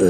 All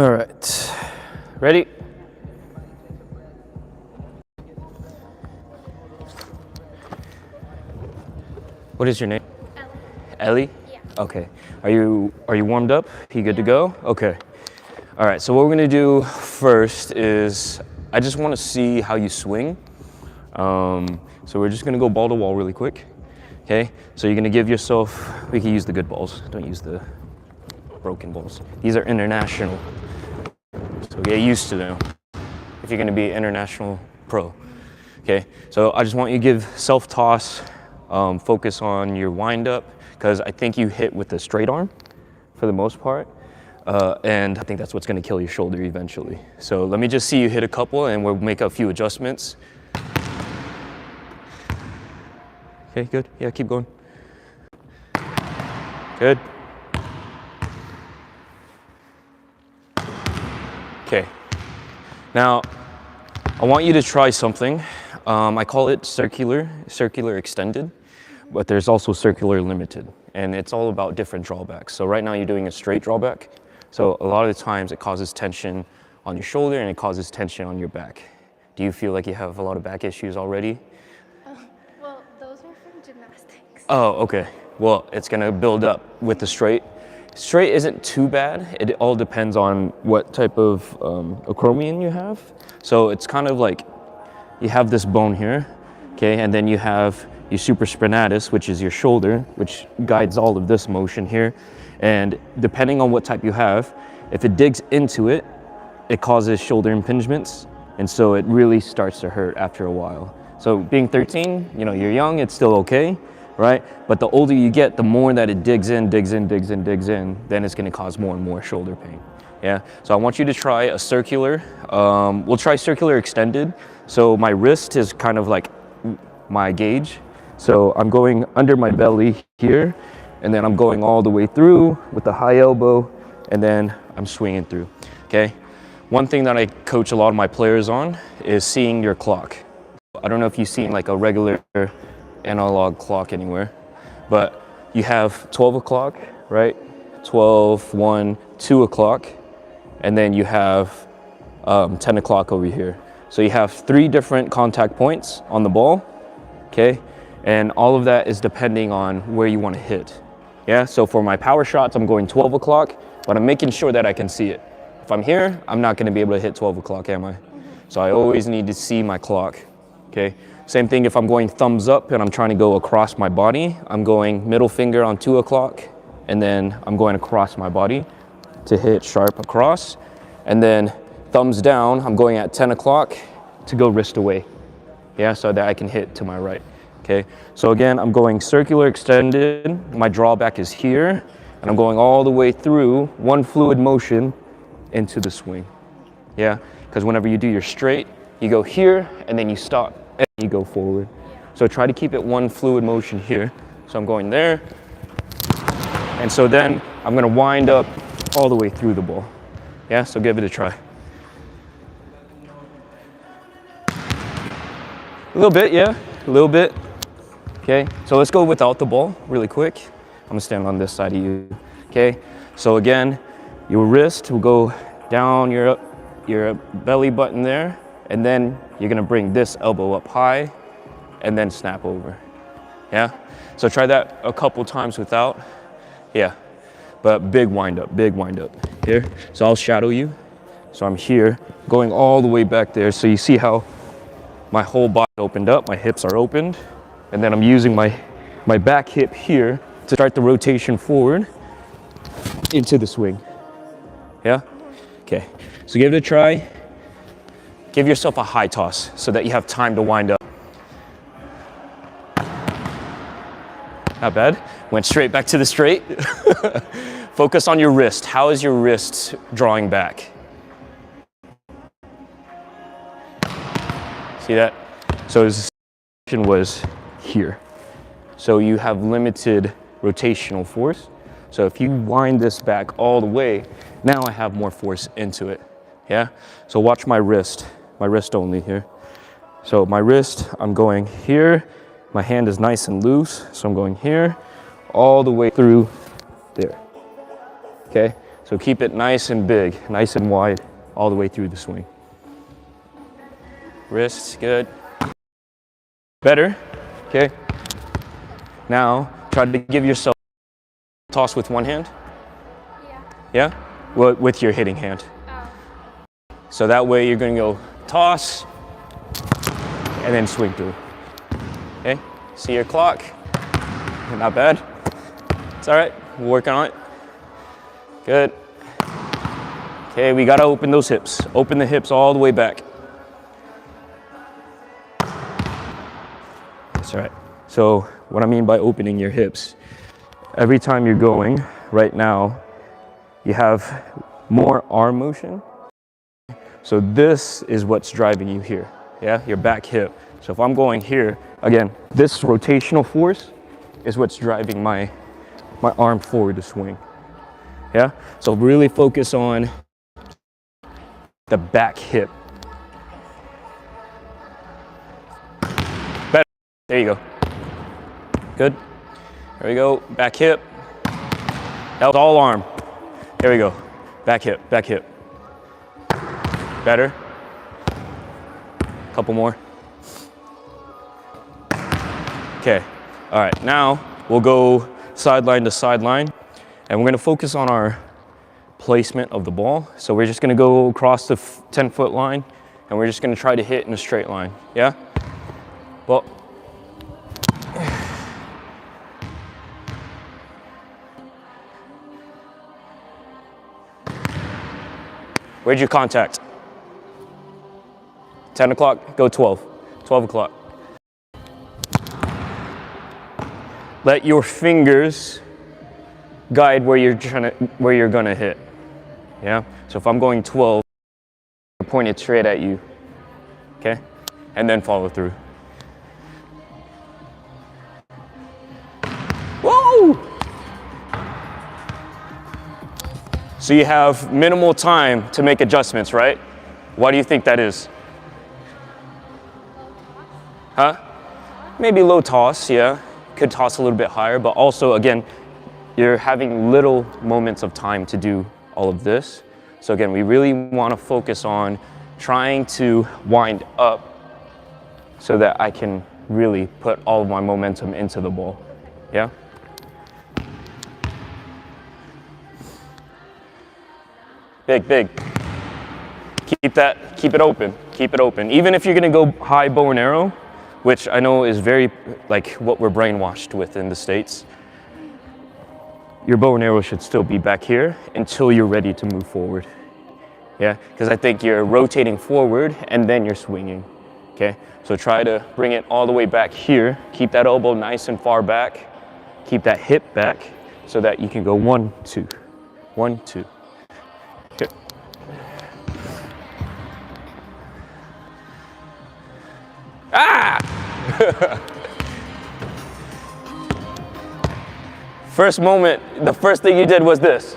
right, ready? What is your name? Ellie. Ellie? Yeah. Okay. Are you warmed up? You good to go? Okay. All right. So what we're gonna do first is I just want to see how you swing. So we're just gonna go ball to wall really quick. Okay. So you're gonna give yourself. We can use the good balls. Don't use the broken balls. These are international. So get used to them if you're gonna be international pro. Okay, so I just want you to give self-toss, focus on your wind-up, because I think you hit with the straight arm for the most part, and I think that's what's gonna kill your shoulder eventually. So let me just see you hit a couple and we'll make a few adjustments. Okay, good, yeah, keep going. Good. Okay, now I want you to try something. I call it circular extended, but there's also circular limited, and it's all about different drawbacks. So right now you're doing a straight drawback. So a lot of the times it causes tension on your shoulder and it causes tension on your back. Do you feel like you have a lot of back issues already? Well, those are from gymnastics. Oh, okay. Well, it's gonna build up with the straight. Straight isn't too bad. It all depends on what type of acromion you have. So it's kind of like you have this bone here, okay, and then you have your supraspinatus, which is your shoulder, which guides all of this motion here. And depending on what type you have, if it digs into it, it causes shoulder impingements, and so it really starts to hurt after a while. So being 13, you know, you're young, it's still okay, right? But the older you get, the more that it digs in, then it's gonna cause more and more shoulder pain. Yeah, so I want you to try a circular. We'll try circular extended. So my wrist is kind of like my gauge. So I'm going under my belly here, and then I'm going all the way through with the high elbow, and then I'm swinging through, okay? One thing that I coach a lot of my players on is seeing your clock. I don't know if you've seen like a regular analog clock anywhere, but you have 12 o'clock, right? 12, 1, 2 o'clock, and then you have 10 o'clock over here. So you have 3 different contact points on the ball, okay? And all of that is depending on where you want to hit. Yeah, so for my power shots, I'm going 12 o'clock, but I'm making sure that I can see it. If I'm here, I'm not going to be able to hit 12 o'clock, am I? So I always need to see my clock, okay? Same thing if I'm going thumbs up and I'm trying to go across my body, I'm going middle finger on 2 o'clock, and then I'm going across my body to hit sharp across. And then thumbs down, I'm going at 10 o'clock to go wrist away. Yeah, so that I can hit to my right, okay? So again, I'm going circular extended, my drawback is here, and I'm going all the way through one fluid motion into the swing, yeah? Because whenever you do your straight, you go here, and then you stop, and you go forward. So try to keep it one fluid motion here. So I'm going there, and so then I'm gonna wind up all the way through the ball. Yeah, so give it a try. A little bit, yeah, a little bit. Okay, so let's go without the ball really quick. I'm gonna stand on this side of you, okay? So again, your wrist will go down your belly button there, and then you're gonna bring this elbow up high and then snap over, yeah? So try that a couple times without, yeah. But big wind up here. So I'll shadow you. So I'm here, going all the way back there. So you see how my whole body opened up, my hips are opened, and then I'm using my back hip here to start the rotation forward into the swing. Yeah? Okay, so give it a try. Give yourself a high toss so that you have time to wind up. Not bad. Went straight back to the straight. Focus on your wrist. How is your wrist drawing back? See that? So his action was here. So you have limited rotational force. So if you wind this back all the way, now I have more force into it. Yeah? So watch my wrist only here. So my wrist, I'm going here. My hand is nice and loose. So I'm going here, all the way through there. Okay? So keep it nice and big, nice and wide, all the way through the swing. Wrists, good. Better, okay? Now, try to give yourself a toss with one hand. Yeah. Yeah? Well, with your hitting hand. Oh. So that way you're gonna go toss, and then swing through. Okay? See your clock? Not bad. It's all right, we're working on it. Good. Okay, we gotta open those hips. Open the hips all the way back. That's all right. So what I mean by opening your hips, every time you're going, right now, you have more arm motion. So this is what's driving you here, yeah? Your back hip. So if I'm going here, again, this rotational force is what's driving my arm forward to swing, yeah? So really focus on the back hip. Better. There you go. Good. There we go. Back hip. That was all arm. There we go. Back hip, back hip. Better. Couple more. Okay. All right. Now we'll go sideline to sideline, and we're going to focus on our placement of the ball. So we're just going to go across the 10-foot line, and we're just going to try to hit in a straight line. Yeah? Well, where'd you contact? 10 o'clock? Go 12. 12 o'clock. Let your fingers guide where you're gonna hit. Yeah? So if I'm going 12, point it straight at you. Okay? And then follow through. Whoa! So you have minimal time to make adjustments, right? Why do you think that is? Huh? Maybe low toss, yeah. Could toss a little bit higher, but also, again, you're having little moments of time to do all of this. So again, we really want to focus on trying to wind up so that I can really put all of my momentum into the ball. Yeah? Big, big. Keep it open, keep it open. Even if you're gonna go high bow and arrow, which I know is very, like, what we're brainwashed with in the States, your bow and arrow should still be back here until you're ready to move forward. Yeah, because I think you're rotating forward and then you're swinging, okay? So try to bring it all the way back here. Keep that elbow nice and far back. Keep that hip back so that you can go 1, 2, 1, 2. Okay. Ah! First moment, the first thing you did was this,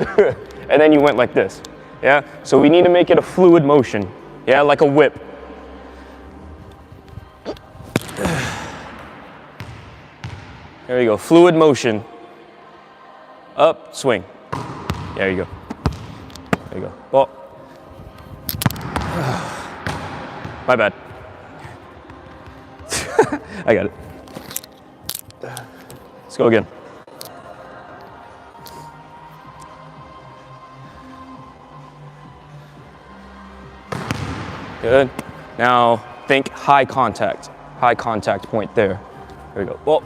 and then you went like this. Yeah, so we need to make it a fluid motion. Yeah, like a whip. There you go, fluid motion. Up, swing. There you go. There you go. Ball. My bad. I got it. Let's go again. Good. Now think high contact point there. There we go. Well.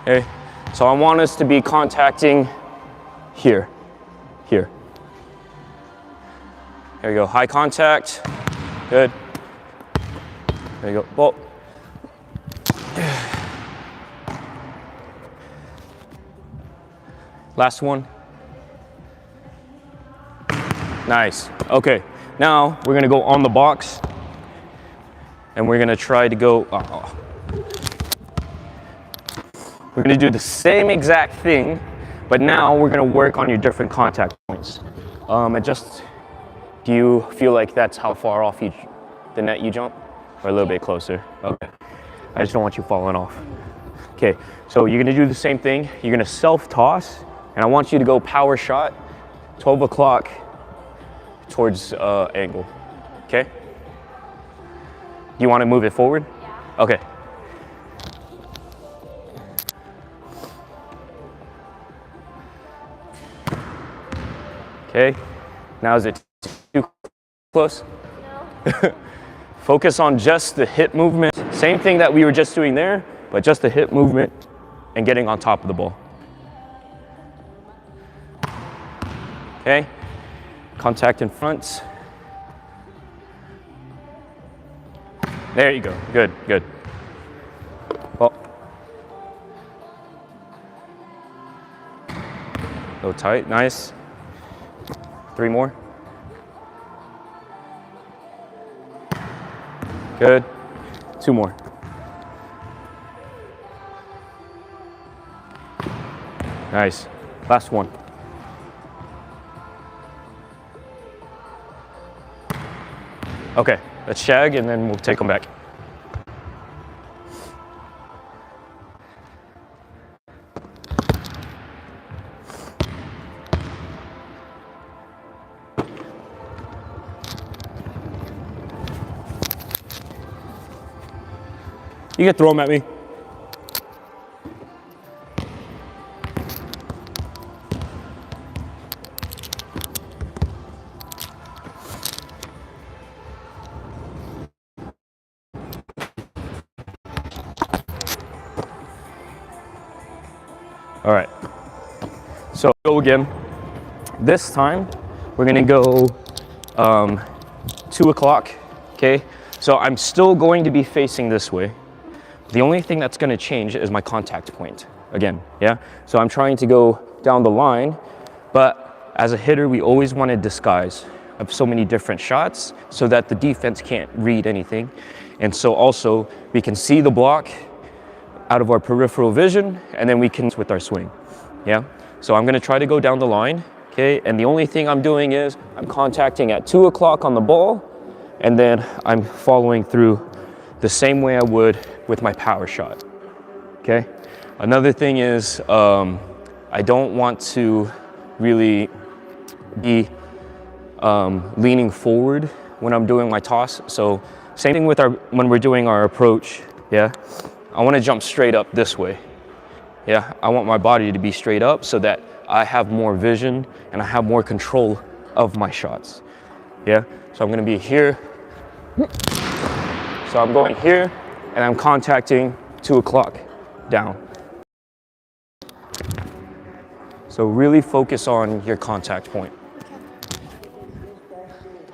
Okay. So I want us to be contacting here. Here. There you go. High contact. Good. There you go. Well. Last one. Nice. Okay, now we're gonna go on the box and we're gonna try to go, we're gonna do the same exact thing, but now we're gonna work on your different contact points. Do you feel like that's how far off the net you jump? Or a little bit closer? Okay. I just don't want you falling off. Okay, so you're gonna do the same thing. You're gonna self-toss, and I want you to go power shot, 12 o'clock towards angle, okay? Do you wanna move it forward? Yeah. Okay. Okay, now is it too close? No. Focus on just the hip movement. Same thing that we were just doing there, but just the hip movement and getting on top of the ball. Okay, contact in front. There you go, good, good. Ball. Go tight, nice. 3 more. Good. 2 more. Nice. Last one. Okay, let's shag and then we'll take them back. You can throw them at me. All right, so go again. This time, we're gonna go 2 o'clock, okay? So I'm still going to be facing this way. The only thing that's gonna change is my contact point, again, yeah? So I'm trying to go down the line, but as a hitter, we always wanna disguise. I have so many different shots so that the defense can't read anything. And so also, we can see the block out of our peripheral vision, and then we can with our swing, yeah? So I'm gonna try to go down the line, okay? And the only thing I'm doing is I'm contacting at 2 o'clock on the ball, and then I'm following through the same way I would with my power shot, okay? Another thing is I don't want to really be leaning forward when I'm doing my toss. So same thing with when we're doing our approach, yeah? I want to jump straight up this way, yeah? I want my body to be straight up so that I have more vision and I have more control of my shots, yeah? So I'm gonna be here. So I'm going here and I'm contacting 2 o'clock down. So really focus on your contact point.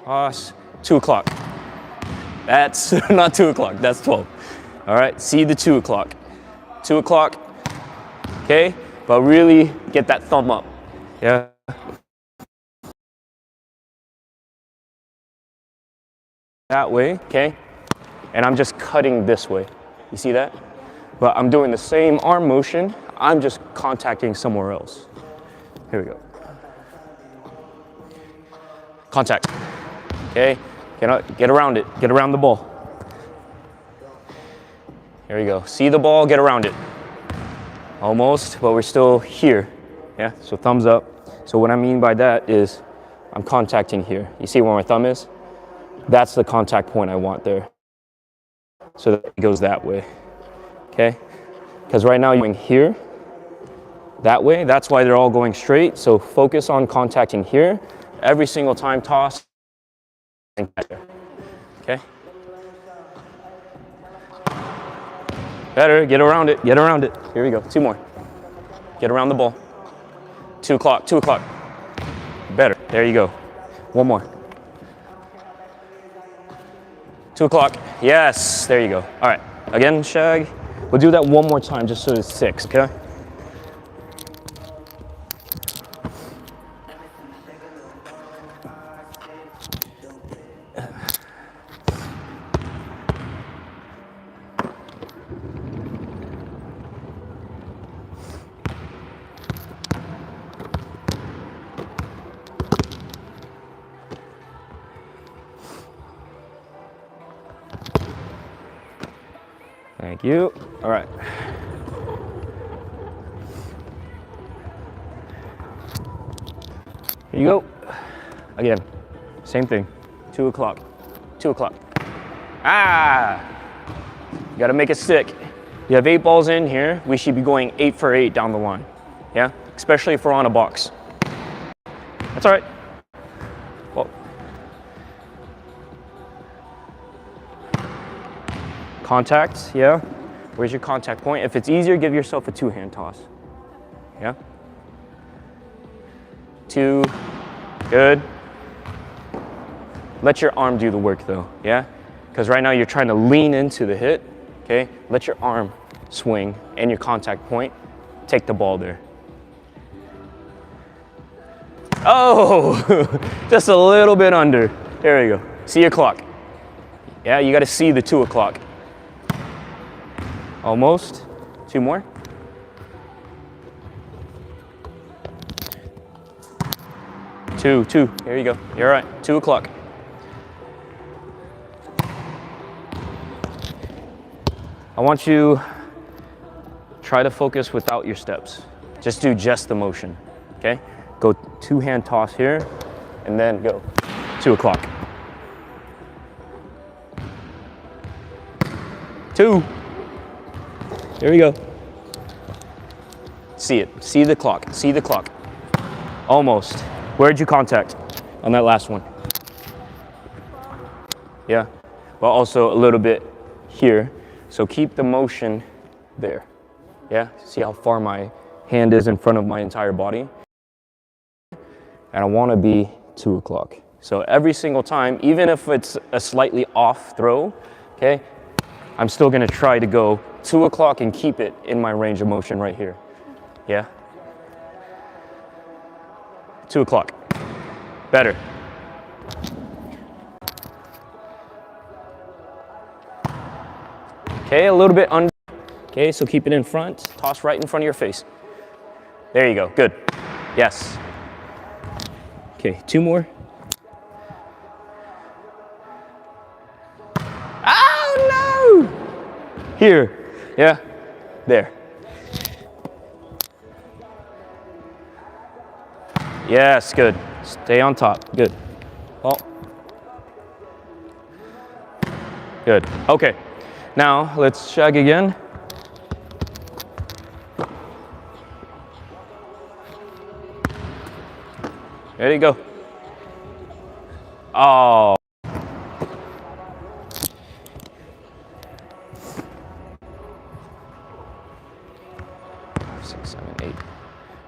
Toss, 2 o'clock. That's not 2 o'clock, that's 12. All right, see the 2 o'clock. 2 o'clock, okay? But really get that thumb up, yeah? That way, okay? And I'm just cutting this way. You see that? But I'm doing the same arm motion, I'm just contacting somewhere else. Here we go. Contact, okay? Get around it, get around the ball. Here we go, see the ball, get around it. Almost, but we're still here, yeah? So thumbs up. So what I mean by that is I'm contacting here. You see where my thumb is? That's the contact point I want there. So that it goes that way, okay? Because right now you're going here, that way. That's why they're all going straight. So focus on contacting here. Every single time toss, okay? Better, get around it, get around it. Here we go, 2 more. Get around the ball. 2 o'clock, 2 o'clock. Better, there you go. 1 more. 2 o'clock, yes, there you go. All right, again, shag. We'll do that 1 more time just so it's 6, okay? Thank you. All right. Here you go. Again, same thing. 2 o'clock. 2 o'clock. Ah! You gotta make it stick. You have 8 balls in here. We should be going 8 for 8 down the line. Yeah? Especially if we're on a box. That's all right. Well, contact, yeah? Where's your contact point? If it's easier, give yourself a 2-hand toss. Yeah? 2, good. Let your arm do the work though, yeah? Because right now you're trying to lean into the hit, okay? Let your arm swing and your contact point. Take the ball there. Oh, just a little bit under. There you go. See your clock. Yeah, you gotta see the 2 o'clock. Almost. 2 more. Two. There you go. You're all right. 2 o'clock. I want you try to focus without your steps. Just do just the motion. Okay? Go 2-hand toss here, and then go 2 o'clock. 2. There we go. See it. See the clock. See the clock. Almost. Where'd you contact on that last one? Yeah. Well, also a little bit here. So keep the motion there. Yeah. See how far my hand is in front of my entire body? And I want to be 2 o'clock. So every single time, even if it's a slightly off throw, okay, I'm still going to try to go 2 o'clock and keep it in my range of motion right here. Yeah? 2 o'clock. Better. Okay, a little bit under. Okay, so keep it in front. Toss right in front of your face. There you go. Good. Yes. Okay, 2 more. Oh no! Here. Yeah. There. Yes, good. Stay on top. Good. Well. Good. Okay. Now let's shag again. There you go. Oh. 6, 7, 8.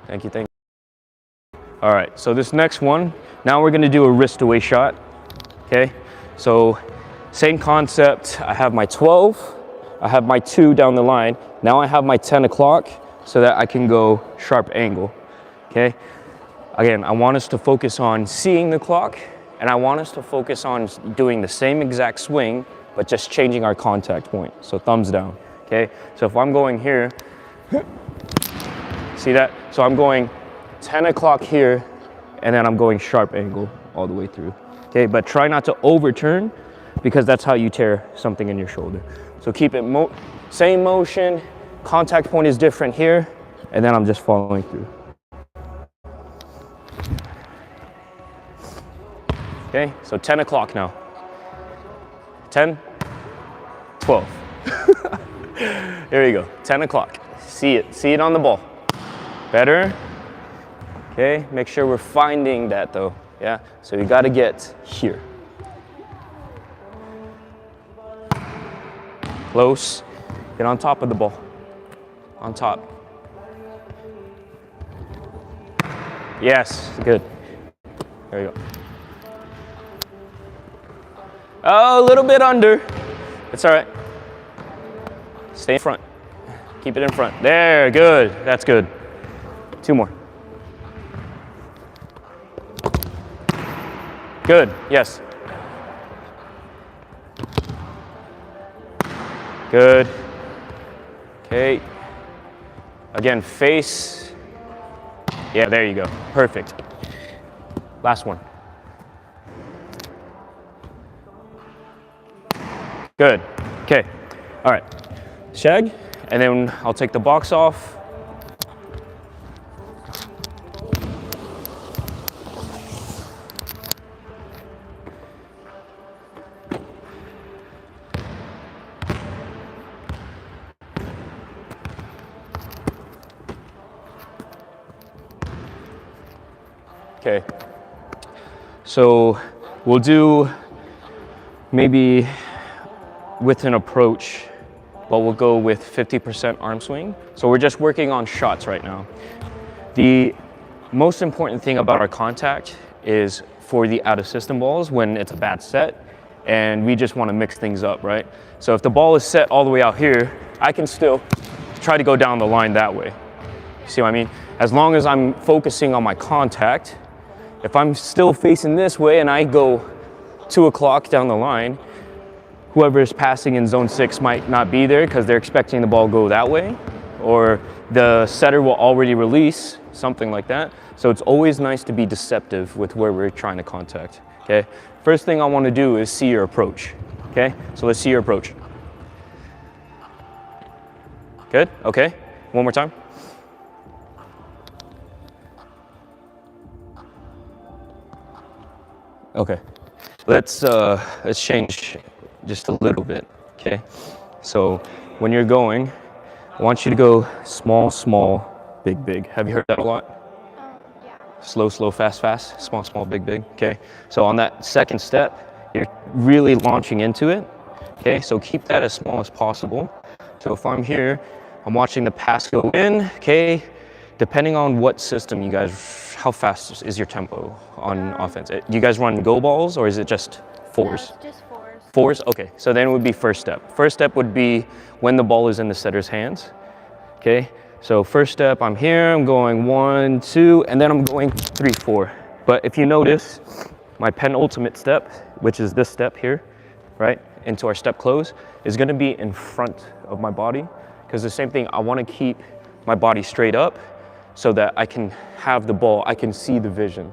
Thank you, thank you. All right, so this next one, now we're gonna do a wrist away shot, okay? So same concept, I have my 12, I have my 2 down the line. Now I have my 10 o'clock so that I can go sharp angle, okay? Again, I want us to focus on seeing the clock, and I want us to focus on doing the same exact swing, but just changing our contact point. So thumbs down, okay? So if I'm going here, see that? So I'm going 10 o'clock here, and then I'm going sharp angle all the way through, okay? But try not to overturn, because that's how you tear something in your shoulder. So keep it same motion, contact point is different here, and then I'm just following through. Okay, so 10 o'clock now. 10, 12. There you go, 10 o'clock. See it on the ball. Better. Okay, make sure we're finding that though, yeah? So you gotta get here. Close, get on top of the ball. On top. Yes, good. There you go. Oh, a little bit under. It's all right. Stay in front. Keep it in front. There, good. That's good. 2 more. Good, yes. Good. Okay. Again, face. Yeah, there you go. Perfect. Last one. Good. Okay. All right. shag, and then I'll take the box off. Okay, so we'll do maybe with an approach, but we'll go with 50% arm swing. So we're just working on shots right now. The most important thing about our contact is for the out of system balls when it's a bad set and we just want to mix things up, right? So if the ball is set all the way out here, I can still try to go down the line that way. See what I mean? As long as I'm focusing on my contact, if I'm still facing this way and I go 2 o'clock down the line, whoever is passing in zone 6 might not be there because they're expecting the ball to go that way, or the setter will already release, something like that. So it's always nice to be deceptive with where we're trying to contact, okay? First thing I want to do is see your approach, okay? So let's see your approach. Good, okay? One more time. Okay, let's change just a little bit, okay? So when you're going, I want you to go small, small, big, big. Have you heard that a lot? Yeah. Slow, slow, fast, fast, small, small, big, big, okay? So on that second step, you're really launching into it, okay? So keep that as small as possible. So if I'm here, I'm watching the pass go in, okay? Depending on what system you guys, how fast is your tempo on offense? Do you guys run go balls or is it just fours? No, just fours. Fours? Okay, so then it would be first step. First step would be when the ball is in the setter's hands, okay? So first step, I'm here, I'm going 1, 2, and then I'm going 3, 4. But if you notice, my penultimate step, which is this step here, right, into our step close, is gonna be in front of my body, because the same thing, I wanna keep my body straight up so that I can have the ball, I can see the vision,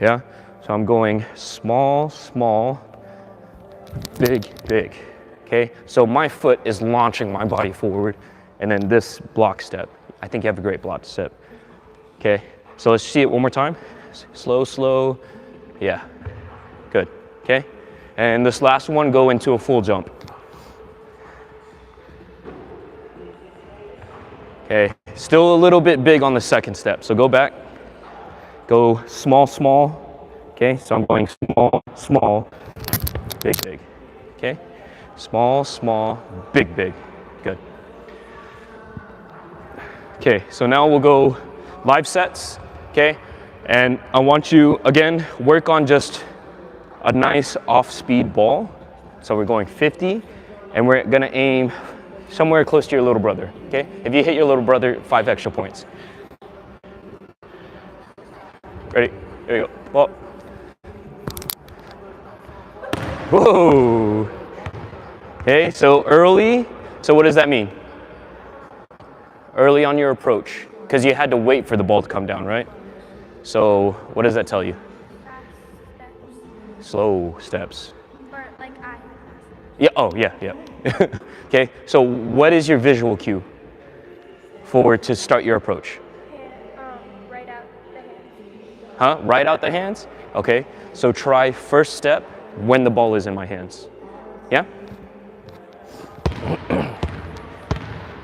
yeah? So I'm going small, small, big, big, okay? So my foot is launching my body forward, and then this block step. I think you have a great block step, okay? So let's see it one more time. Slow, slow, yeah, good, okay? And this last one, go into a full jump. Okay, still a little bit big on the second step, so go back. Go small, small, okay? So I'm going small, small, big, big, okay? Small, small, big, big, good. Okay, so now we'll go live sets, okay? And I want you, again, work on just a nice off-speed ball. So we're going 50, and we're gonna aim somewhere close to your little brother, okay? If you hit your little brother, 5 extra points. Ready? There you go. Ball. Whoa. Okay, so early. So what does that mean? Early on your approach, because you had to wait for the ball to come down, right? So what does that tell you? Fast steps. Slow steps. Or like I. Yeah, oh, yeah, yeah. Okay, so what is your visual cue to start your approach? Right out the hands. Huh? Right out the hands? Okay, so try first step when the ball is in my hands. Yeah?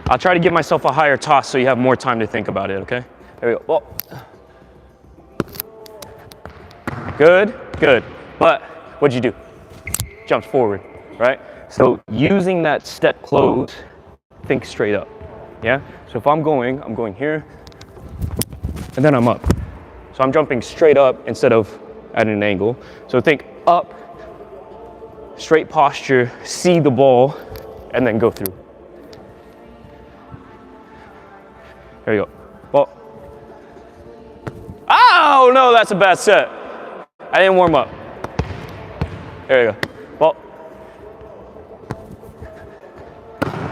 I'll try to give myself a higher toss so you have more time to think about it, okay? There we go. Oh. Good, good. But what'd you do? Jumped forward, right? So using that step close, think straight up, yeah? So if I'm going here, and then I'm up. So I'm jumping straight up instead of at an angle. So think up, straight posture, see the ball, and then go through. There you go. Well, oh no, that's a bad set. I didn't warm up. There you go. Well,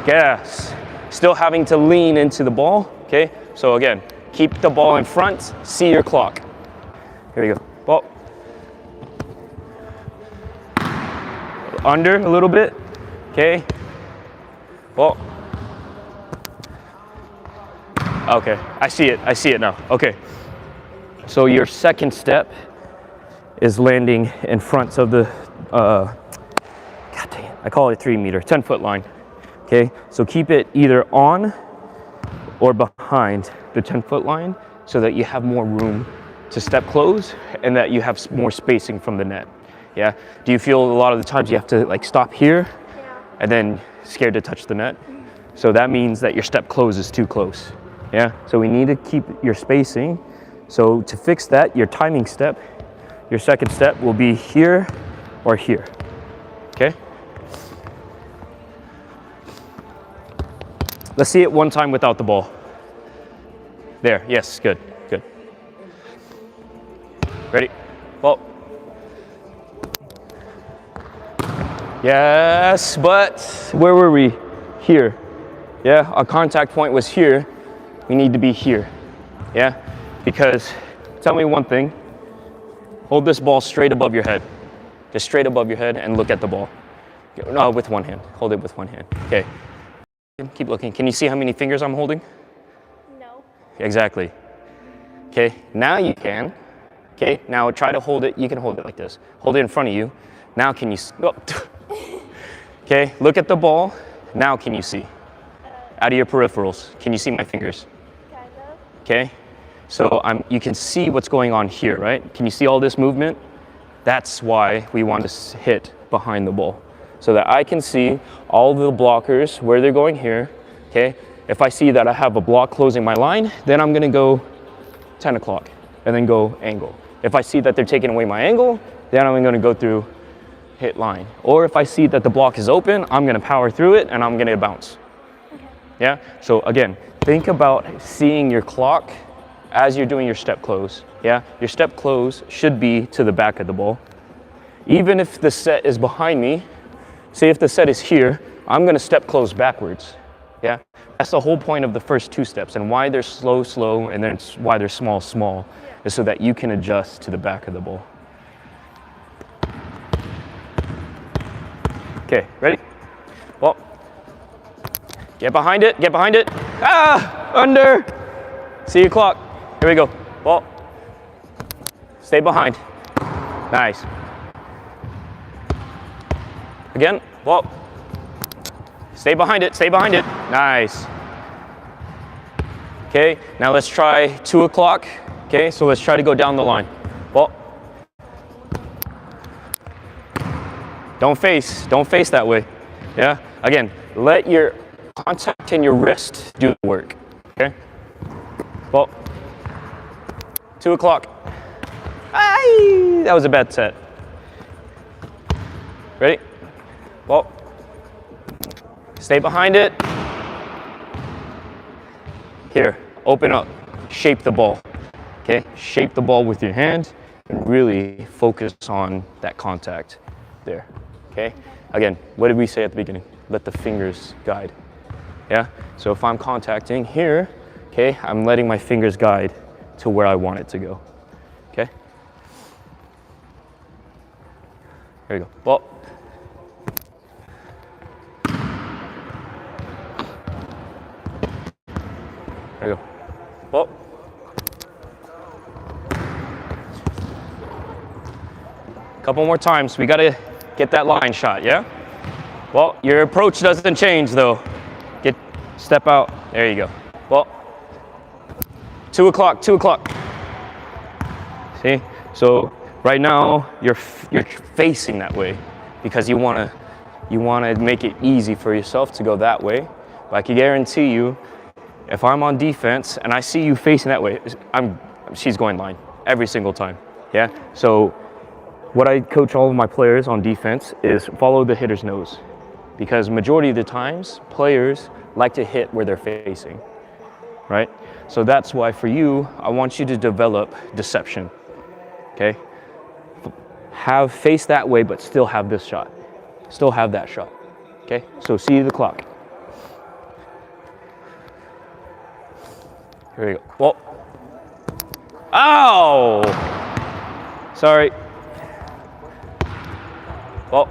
gas. Still having to lean into the ball, okay? So again, keep the ball in front, see your clock. Here we go. Ball. Under a little bit, okay? Ball. Okay, I see it now. Okay. So your second step is landing in front of the, God dang it, I call it 3 meter, 10-foot line. Okay, so keep it either on or behind the 10-foot line so that you have more room to step close and that you have more spacing from the net. Yeah, do you feel a lot of the times you have to like stop here and then scared to touch the net? So that means that your step close is too close. Yeah, so we need to keep your spacing. So to fix that, your timing step, your second step will be here or here, okay? Let's see it one time without the ball. There, yes, good, good. Ready, ball. Yes, but where were we? Here. Yeah, our contact point was here. We need to be here, yeah? Because, tell me one thing, hold this ball straight above your head. Just straight above your head and look at the ball. No, with one hand, hold it with one hand, okay. Keep looking, can you see how many fingers I'm holding? No. Exactly. Okay, now you can. Okay, now try to hold it, you can hold it like this. Hold it in front of you. Now can you, oh. Okay, look at the ball. Now can you see? Out of your peripherals, can you see my fingers? Kind of. Okay, so you can see what's going on here, right? Can you see all this movement? That's why we want to hit behind the ball, so that I can see all the blockers, where they're going here, okay? If I see that I have a block closing my line, then I'm gonna go 10 o'clock and then go angle. If I see that they're taking away my angle, then I'm gonna go through hit line. Or if I see that the block is open, I'm gonna power through it and I'm gonna bounce. Okay. Yeah, so again, think about seeing your clock as you're doing your step close. Yeah, your step close should be to the back of the ball. Even if the set is behind me, say if the set is here, I'm gonna step close backwards. Yeah, that's the whole point of the first two steps, and why they're slow, slow, and then why they're small, small, is so that you can adjust to the back of the ball. Okay, ready? Well, get behind it, get behind it. Ah, under. See your clock. Here we go. Ball. Stay behind. Nice. Again, ball. Stay behind it, stay behind it. Nice. Okay, now let's try 2 o'clock. Okay, so let's try to go down the line. Ball. Don't face that way. Yeah, again, let your contact and your wrist do the work, okay? Ball. 2 o'clock. Aye, that was a bad set. Ready? Ball. Stay behind it. Here, open up, shape the ball, okay? Shape the ball with your hand and really focus on that contact there, okay? Again, what did we say at the beginning? Let the fingers guide, yeah? So if I'm contacting here, okay, I'm letting my fingers guide to where I want it to go, okay? Here we go, ball. There we go. Well, couple more times. We gotta get that line shot, yeah? Well, your approach doesn't change though. Step out. There you go. Well, 2 o'clock, 2 o'clock. See? So right now you're facing that way because you wanna make it easy for yourself to go that way. But I can guarantee you, if I'm on defense and I see you facing that way, she's going line every single time, yeah? So what I coach all of my players on defense is follow the hitter's nose, because majority of the times, players like to hit where they're facing, right? So that's why for you, I want you to develop deception, okay? Have face that way, but still have this shot. Still have that shot, okay? So see the clock. Here we go. Well, ow! Sorry. Well,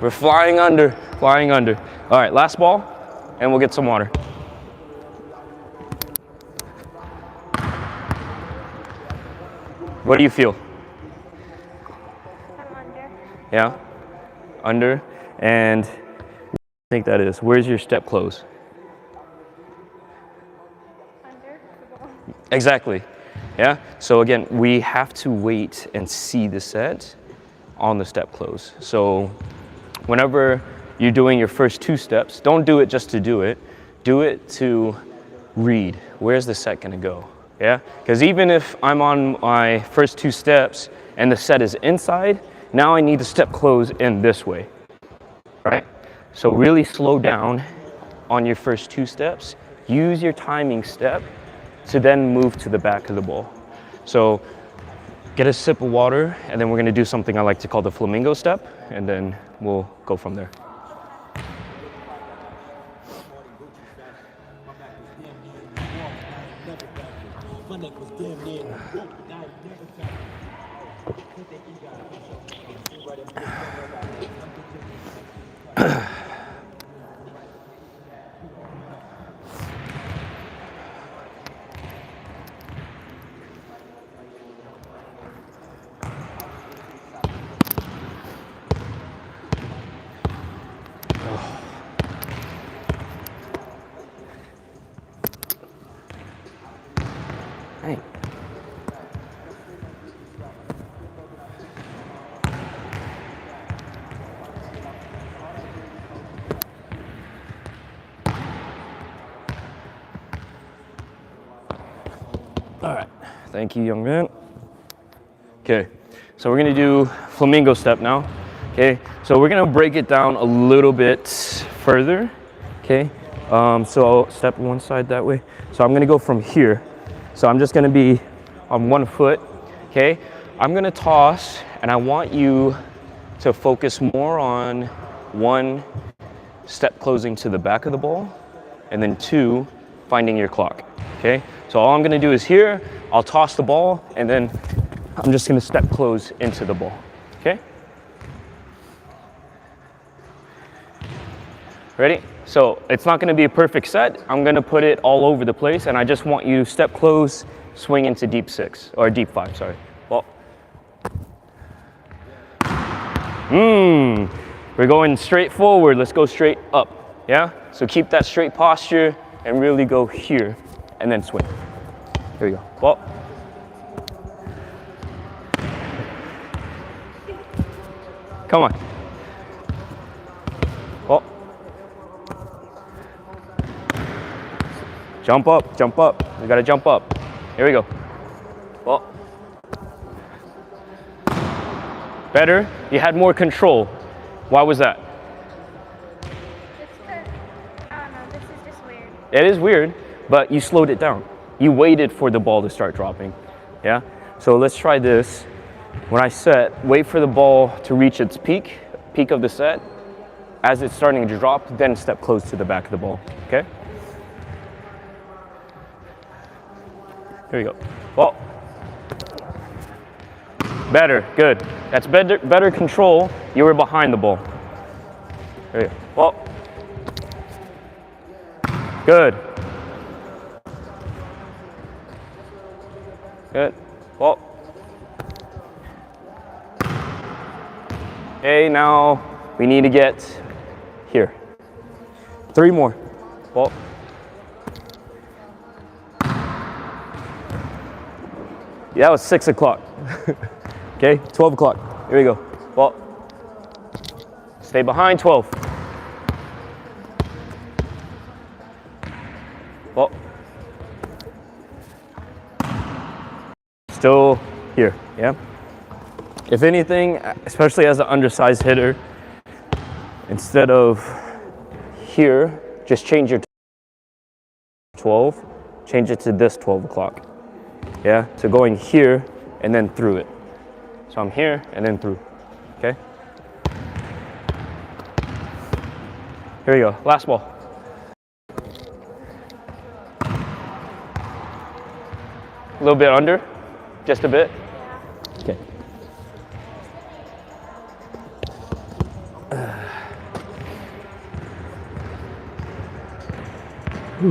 we're flying under, flying under. All right, last ball. and we'll get some water. What do you feel? I'm under. Yeah? Under. And I think that is. Where's your step close? Under the ball. Exactly. Yeah? So again, we have to wait and see the set on the step close. So whenever you're doing your first 2 steps, don't do it just to do it. Do it to read. Where's the set gonna go? Yeah? Because even if I'm on my first 2 steps and the set is inside, now I need to step close in this way, right? So really slow down on your first 2 steps. Use your timing step to then move to the back of the ball. So get a sip of water, and then we're gonna do something I like to call the flamingo step, and then we'll go from there. Hey. All right, thank you, young man. Okay, so we're gonna do flamingo step now. Okay, so we're gonna break it down a little bit further. Okay, so step one side that way. So I'm gonna go from here. So I'm just gonna be on 1 foot. Okay, I'm gonna toss, and I want you to focus more on 1, step closing to the back of the ball, and then 2, finding your clock. Okay, so all I'm gonna do is here, I'll toss the ball, and then I'm just gonna step close into the ball. Okay? Ready? So it's not gonna be a perfect set. I'm gonna put it all over the place, and I just want you to step close, swing into deep 6, or deep 5, sorry. Ball. We're going straight forward. Let's go straight up. Yeah? So keep that straight posture and really go here and then swing. Here we go. Ball. Come on. Ball. Jump up, jump up. We gotta jump up. Here we go. Ball. Better. You had more control. Why was that? It's the, I don't know, this is just weird. It is weird, but you slowed it down. You waited for the ball to start dropping. Yeah? So let's try this. When I set, wait for the ball to reach its peak of the set. As it's starting to drop, then step close to the back of the ball. Okay? Here we go. Ball. Better, good. That's better control. You were behind the ball. There you go. Ball. Good. Good. Ball. Okay, now we need to get here. 3 more. Ball. Yeah, that was 6 o'clock. Okay, 12 o'clock. Here we go. Ball. Stay behind 12. Ball. Still here, yeah? If anything, especially as an undersized hitter, instead of here, just change your 12, change it to this 12 o'clock. Yeah, so going here and then through it. So I'm here and then through, okay? Here we go, last ball. A little bit under, just a bit. Okay. All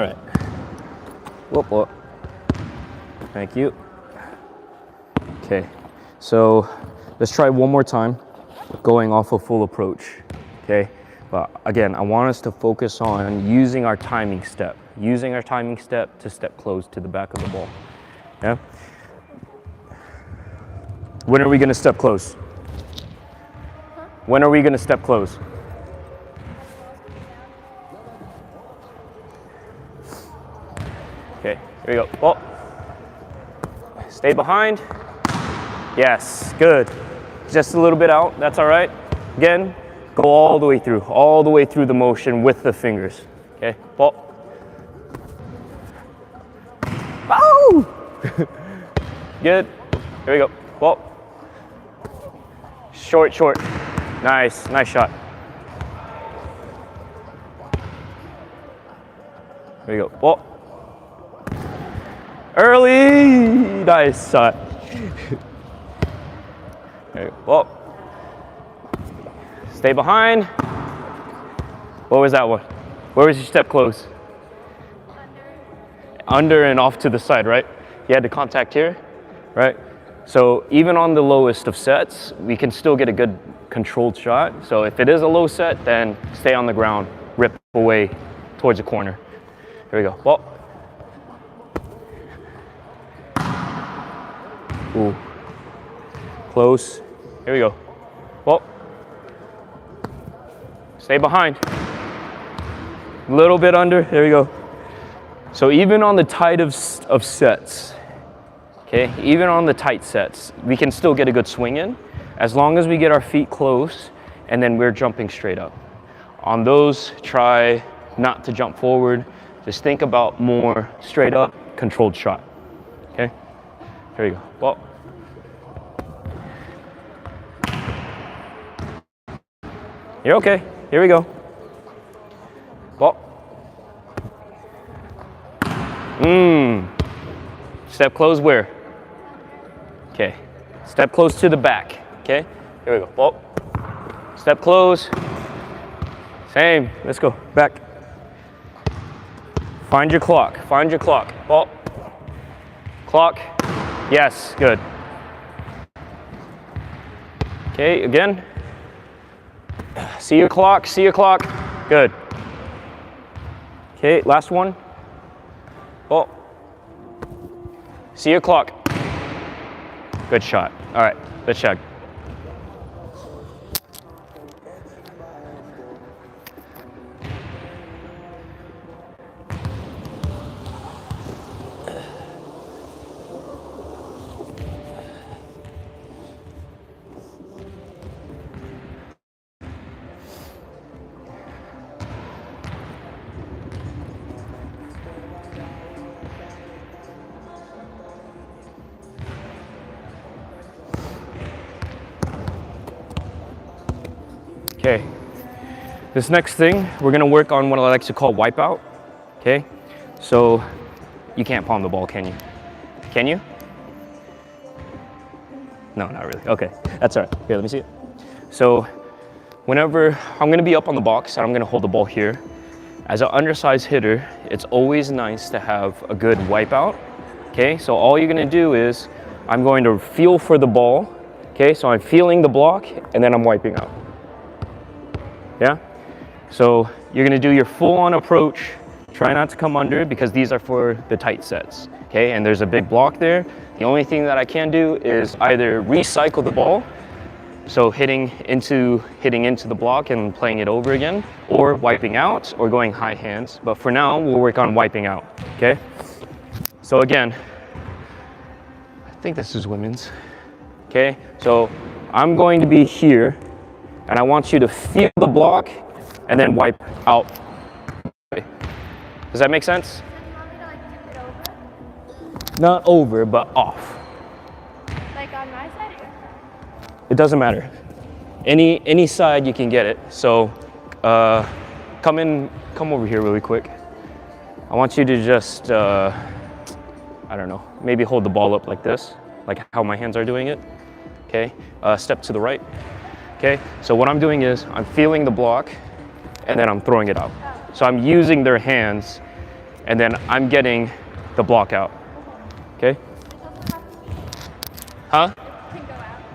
right. Whoop, whoop. Thank you. Okay, so let's try one more time, going off a full approach, okay? But again, I want us to focus on using our timing step to step close to the back of the ball, yeah? When are we gonna step close? When are we gonna step close? Okay, here we go. Ball. Stay behind. Yes, good. Just a little bit out, that's all right. Again, go all the way through the motion with the fingers. Okay, ball. Oh! Good. Here we go. Ball. Short, short. Nice, nice shot. Here we go. Ball. Early. Nice shot. There you go. Ball. Stay behind. What was that one? Where was your step close? Under and off to the side, right? You had the contact here, right? So even on the lowest of sets, we can still get a good controlled shot. So if it is a low set, then stay on the ground, rip away towards the corner. Here we go. Ball. Ooh. Close. Here we go. Ball. Stay behind. A little bit under. There we go. So even on the tight of sets, okay, even on the tight sets, we can still get a good swing in as long as we get our feet close and then we're jumping straight up. On those, try not to jump forward. Just think about more straight up, controlled shot. Okay? Here we go. Ball. You're okay. Here we go. Ball. Step close where? Okay. Step close to the back. Okay. Here we go. Ball. Step close. Same. Let's go. Back. Find your clock. Find your clock. Ball. Clock. Yes. Good. Okay. Again. See your clock. See your clock. Good. Okay. Last one. Ball. See your clock. Good shot. All right, let's check. Okay, this next thing, we're gonna work on what I like to call wipeout, okay? So, you can't palm the ball, can you? Can you? No, not really, okay, that's all right. Here, let me see it. So, whenever, I'm gonna be up on the box and I'm gonna hold the ball here. As an undersized hitter, it's always nice to have a good wipeout, okay? So all you're gonna do is, I'm going to feel for the ball, okay? So I'm feeling the block and then I'm wiping out. Yeah? So you're gonna do your full-on approach. Try not to come under because these are for the tight sets, okay? And there's a big block there. The only thing that I can do is either recycle the ball, so hitting into the block and playing it over again, or wiping out, or going high hands. But for now, we'll work on wiping out, okay? So again, I think this is women's, okay? So I'm going to be here, and I want you to feel the block and then wipe out. Does that make sense? Not over, but off. Like on my side? It doesn't matter. Any side you can get it. So come over here really quick. I want you to just, I don't know, maybe hold the ball up like this, like how my hands are doing it. Okay, step to the right. Okay, so what I'm doing is I'm feeling the block and then I'm throwing it out. So I'm using their hands and then I'm getting the block out. Okay? Huh?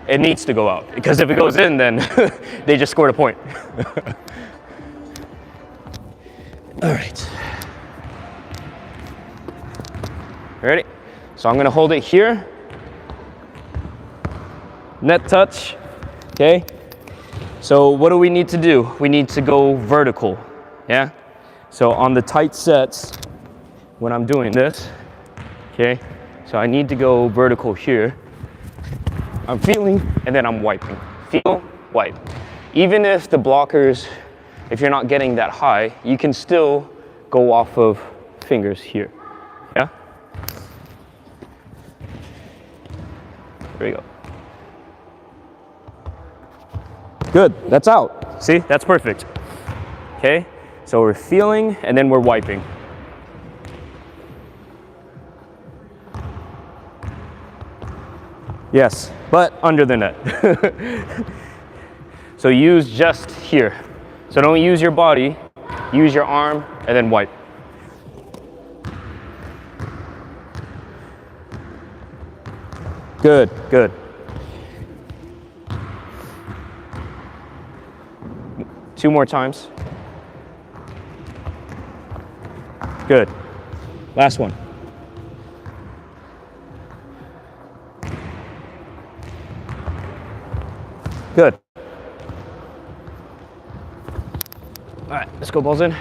It needs to go out because if it goes in, then they just scored a point. All right. Ready? So I'm gonna hold it here. Net touch, okay? So what do we need to do? We need to go vertical, yeah? So on the tight sets, when I'm doing this, okay? So I need to go vertical here. I'm feeling, and then I'm wiping. Feel, wipe. Even if the blockers, if you're not getting that high, you can still go off of fingers here, yeah? There we go. Good, that's out. See, that's perfect. Okay, so we're feeling and then we're wiping. Yes, but under the net. So use just here. So don't use your body, use your arm and then wipe. Good, good. Two more times. Good. Last one. Good. All right, let's go balls in.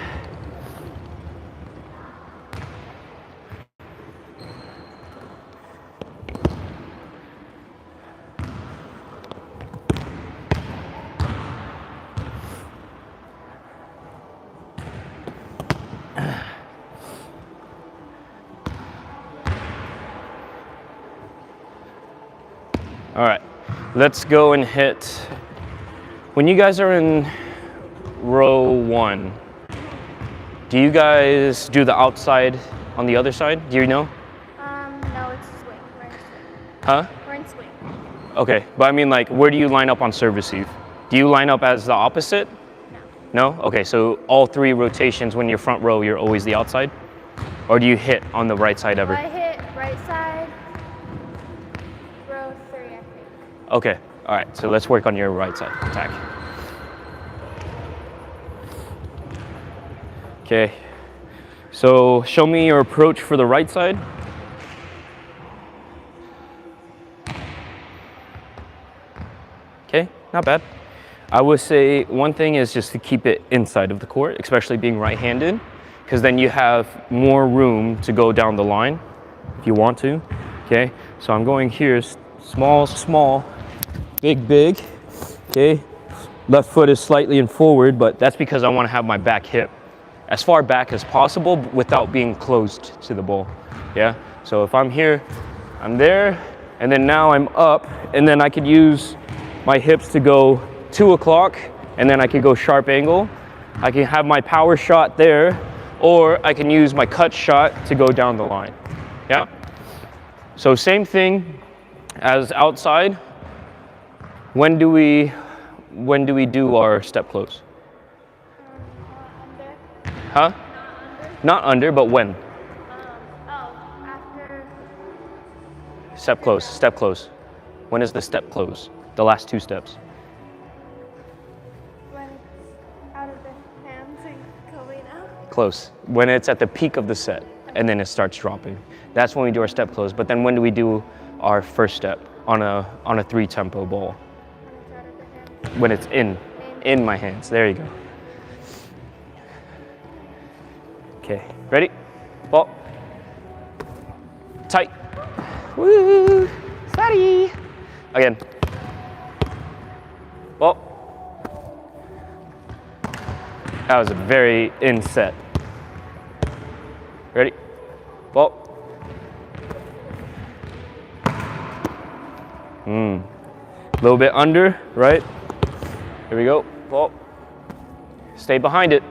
All right, let's go and hit. When you guys are in row 1, do you guys do the outside on the other side? Do you know? No, it's swing. We're in swing. Huh? We're in swing. Okay, but I mean like, where do you line up on serve receive? Do you line up as the opposite? No. No? Okay, so all 3 rotations when you're front row, you're always the outside? Or do you hit on the right side ever? I hit right side, row 3, I think. Okay, all right, so let's work on your right side attack. Okay, so show me your approach for the right side. Okay, not bad. I would say one thing is just to keep it inside of the court, especially being right-handed, because then you have more room to go down the line if you want to. Okay, so I'm going here, small, small, big, big. Okay, left foot is slightly in forward, but that's because I want to have my back hip as far back as possible without being closed to the ball. Yeah, so if I'm here, I'm there, and then now I'm up, and then I could use my hips to go 2 o'clock, and then I could go sharp angle. I can have my power shot there, or I can use my cut shot to go down the line. Yeah, so same thing as outside. When do we do our step close? Under. Huh? Not under, but when? After. Step close, step close. When is the step close? The last 2 steps. When it's out of the hands and going out. Close. When it's at the peak of the set, and then it starts dropping. That's when we do our step close. But then when do we do our first step on a 3-tempo ball? When it's in my hands. There you go. Okay, ready? Ball. Tight. Woo! Steady. Again. Ball. That was a very in set. Ready? Ball. little bit under, right? Here we go. Ball. Stay behind it.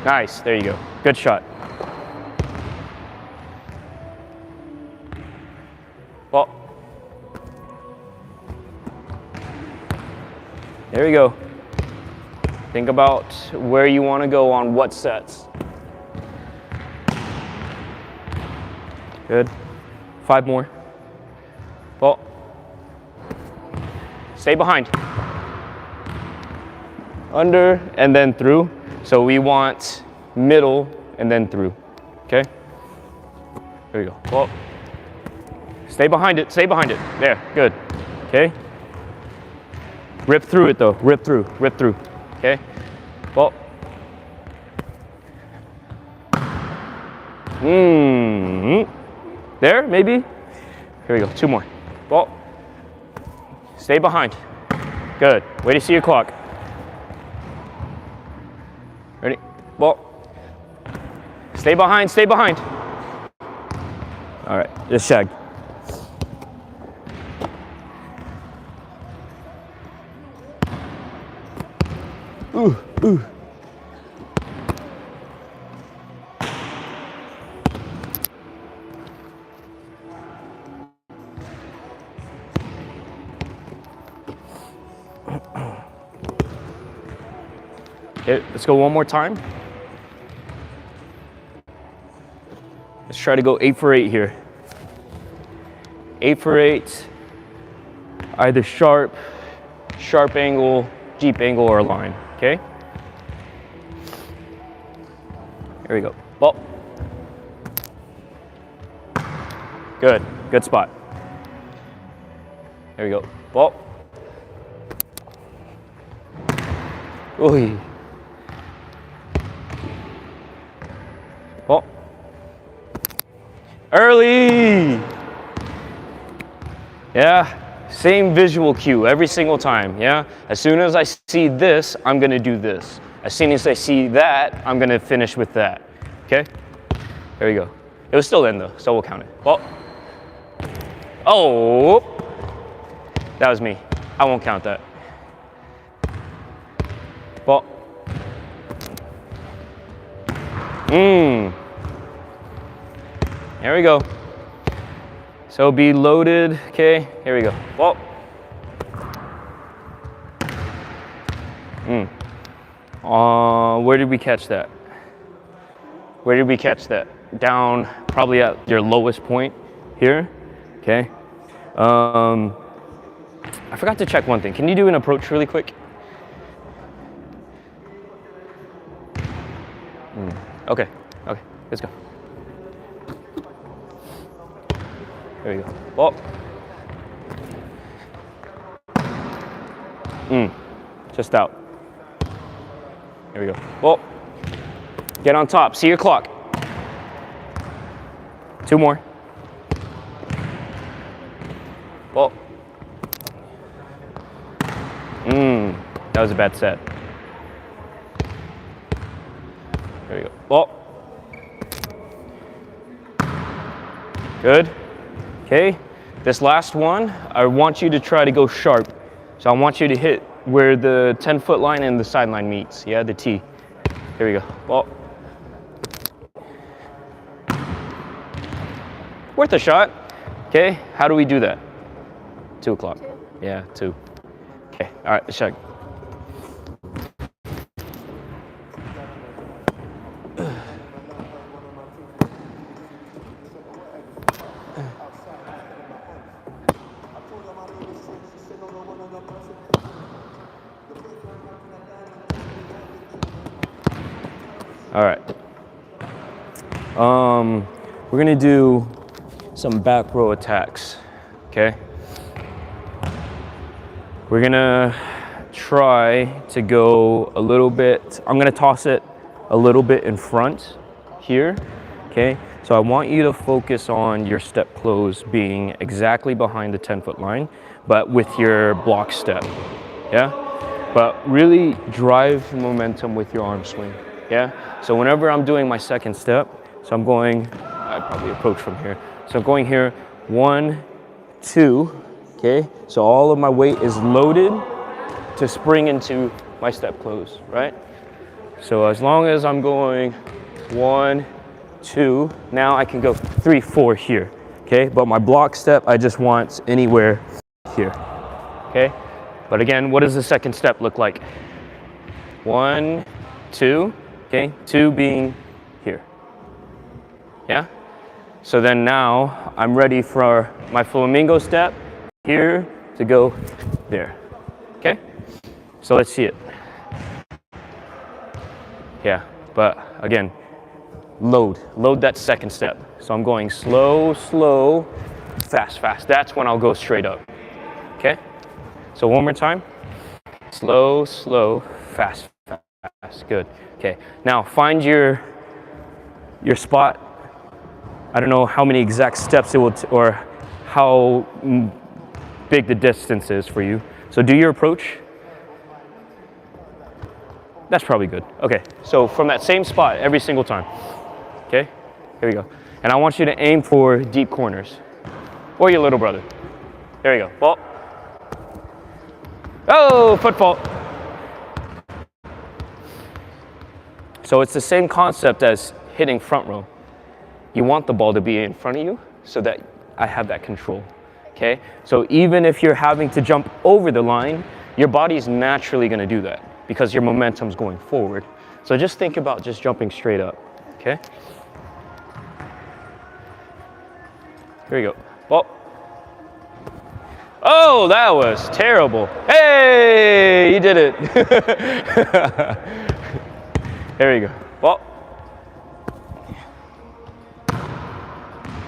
Nice. There you go. Good shot. Ball. There we go. Think about where you want to go on what sets. Good. 5 more. Ball. Stay behind. Under and then through. So we want middle and then through. Okay? There we go. Ball. Stay behind it. Stay behind it. There. Good. Okay? Rip through it though. Rip through. Rip through. Okay? Ball. There, maybe. Here we go. 2 more. Ball. Stay behind. Good. Way to see your clock. Ready? Ball. Stay behind. Stay behind. All right. Just shag. Ooh, ooh. Okay, let's go one more time. Let's try to go 8 for 8 here. 8 for 8. Either sharp angle, deep angle, or line. Okay? Here we go. Ball. Good. Good spot. There we go. Ball. Ooh. Ball. Early. Yeah. Same visual cue every single time, yeah? As soon as I see this, I'm gonna do this. As soon as I see that, I'm gonna finish with that, okay? There we go. It was still in though, so we'll count it. Ball. Oh, that was me. I won't count that. Ball. There we go. So be loaded, okay? Here we go. Ball. Where did we catch that? Where did we catch that? Down, probably at your lowest point here, okay? I forgot to check one thing. Can you do an approach really quick? Okay, let's go. There we go. Ball. Just out. There we go. Ball. Get on top. See your clock. 2 more. Ball. That was a bad set. There we go. Ball. Good. Okay, this last one, I want you to try to go sharp. So I want you to hit where the 10-foot line and the sideline meets. Yeah, the T. Here we go. Ball. Worth a shot. Okay, how do we do that? 2 o'clock. 2. Yeah, 2. Okay, all right, let's check. All right. We're gonna do some back row attacks, okay? We're gonna try to go a little bit, I'm gonna toss it a little bit in front here, okay? So I want you to focus on your step close being exactly behind the 10-foot line, but with your block step, yeah? But really drive momentum with your arm swing, yeah? So whenever I'm doing my second step, so I'm going, I probably approach from here. So I'm going here, 1, 2, okay? So all of my weight is loaded to spring into my step close, right? So as long as I'm going 1, 2, now I can go 3, 4 here, okay? But my block step, I just want anywhere here, okay? But again, what does the second step look like? 1, 2, okay? 2 being here, yeah? So then now I'm ready for my flamingo step here to go there, okay? So let's see it. Yeah, but again, load that second step. So I'm going slow, slow, fast, fast. That's when I'll go straight up, okay? So one more time. Slow, slow, fast, fast, good. Okay, now find your spot. I don't know how many exact steps it will, or how big the distance is for you. So do your approach. That's probably good. Okay, so from that same spot every single time. Okay, here we go. And I want you to aim for deep corners, or your little brother. There you go. Ball. Oh, foot fault. So it's the same concept as hitting front row. You want the ball to be in front of you so that I have that control, okay? So even if you're having to jump over the line, your body's naturally gonna do that because your momentum's going forward. So just think about just jumping straight up, okay? Here we go. Ball. Oh, that was terrible. Hey, you did it. There you go. Ball.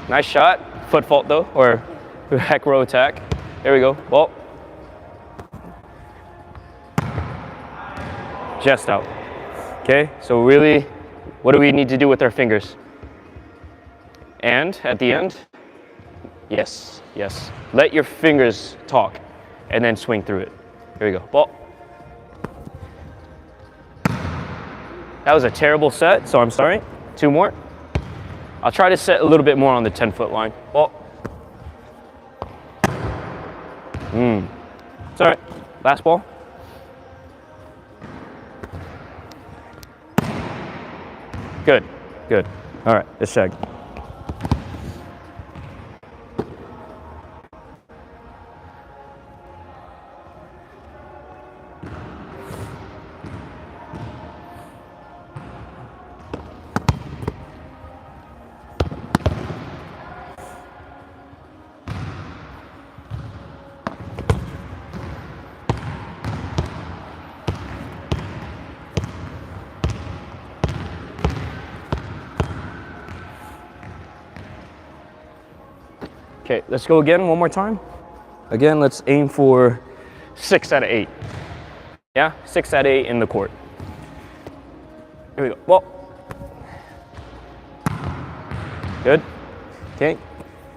Nice shot. Foot fault though, or back row attack. There we go. Ball. Just out. Okay, so really, what do we need to do with our fingers? And at the end, yes, yes. Let your fingers talk and then swing through it. Here we go. Ball. That was a terrible set, so I'm sorry. 2 more. I'll try to set a little bit more on the 10-foot line. Ball. It's all right. Last ball. Good, good. All right, let's shag. Okay, let's go again one more time. Again, let's aim for 6 out of 8. Yeah, 6 out of 8 in the court. Here we go. Ball. Good. Okay.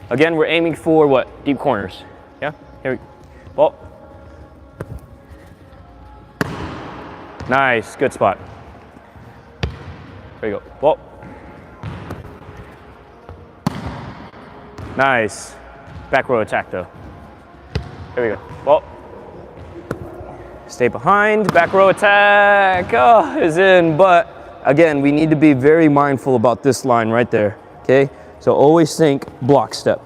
Again, we're aiming for what? Deep corners. Yeah. Here we go. Ball. Nice. Good spot. There you go. Ball. Nice. Back row attack though. Here we go. Ball. Stay behind. Back row attack. Oh, is in. But again, we need to be very mindful about this line right there. Okay. So always think block step.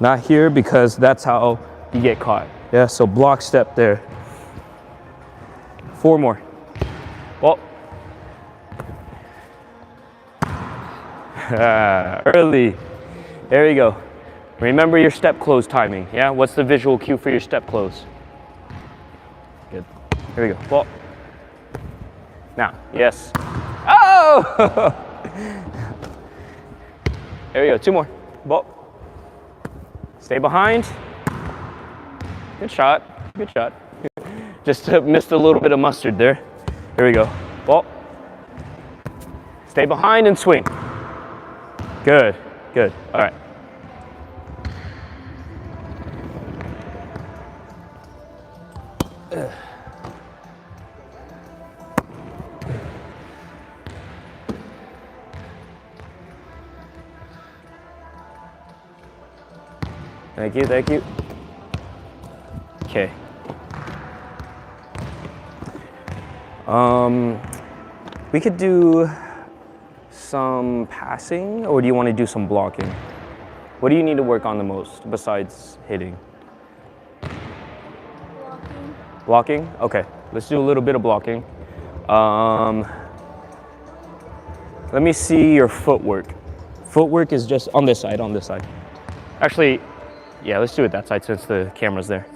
Not here because that's how you get caught. Yeah. So block step there. 4 more. Ball. Early. There you go. Remember your step close timing. Yeah, what's the visual cue for your step close? Good. Here we go. Ball. Now, yes. Oh! There we go. 2 more. Ball. Stay behind. Good shot. Good shot. Just missed a little bit of mustard there. Here we go. Ball. Stay behind and swing. Good. Good. All right. Thank you, thank you. Okay. We could do some passing, or do you want to do some blocking? What do you need to work on the most besides hitting? Blocking. Blocking? Okay, let's do a little bit of blocking. Let me see your footwork. Footwork is just on this side, on this side. Actually, yeah, let's do it that side since the camera's there.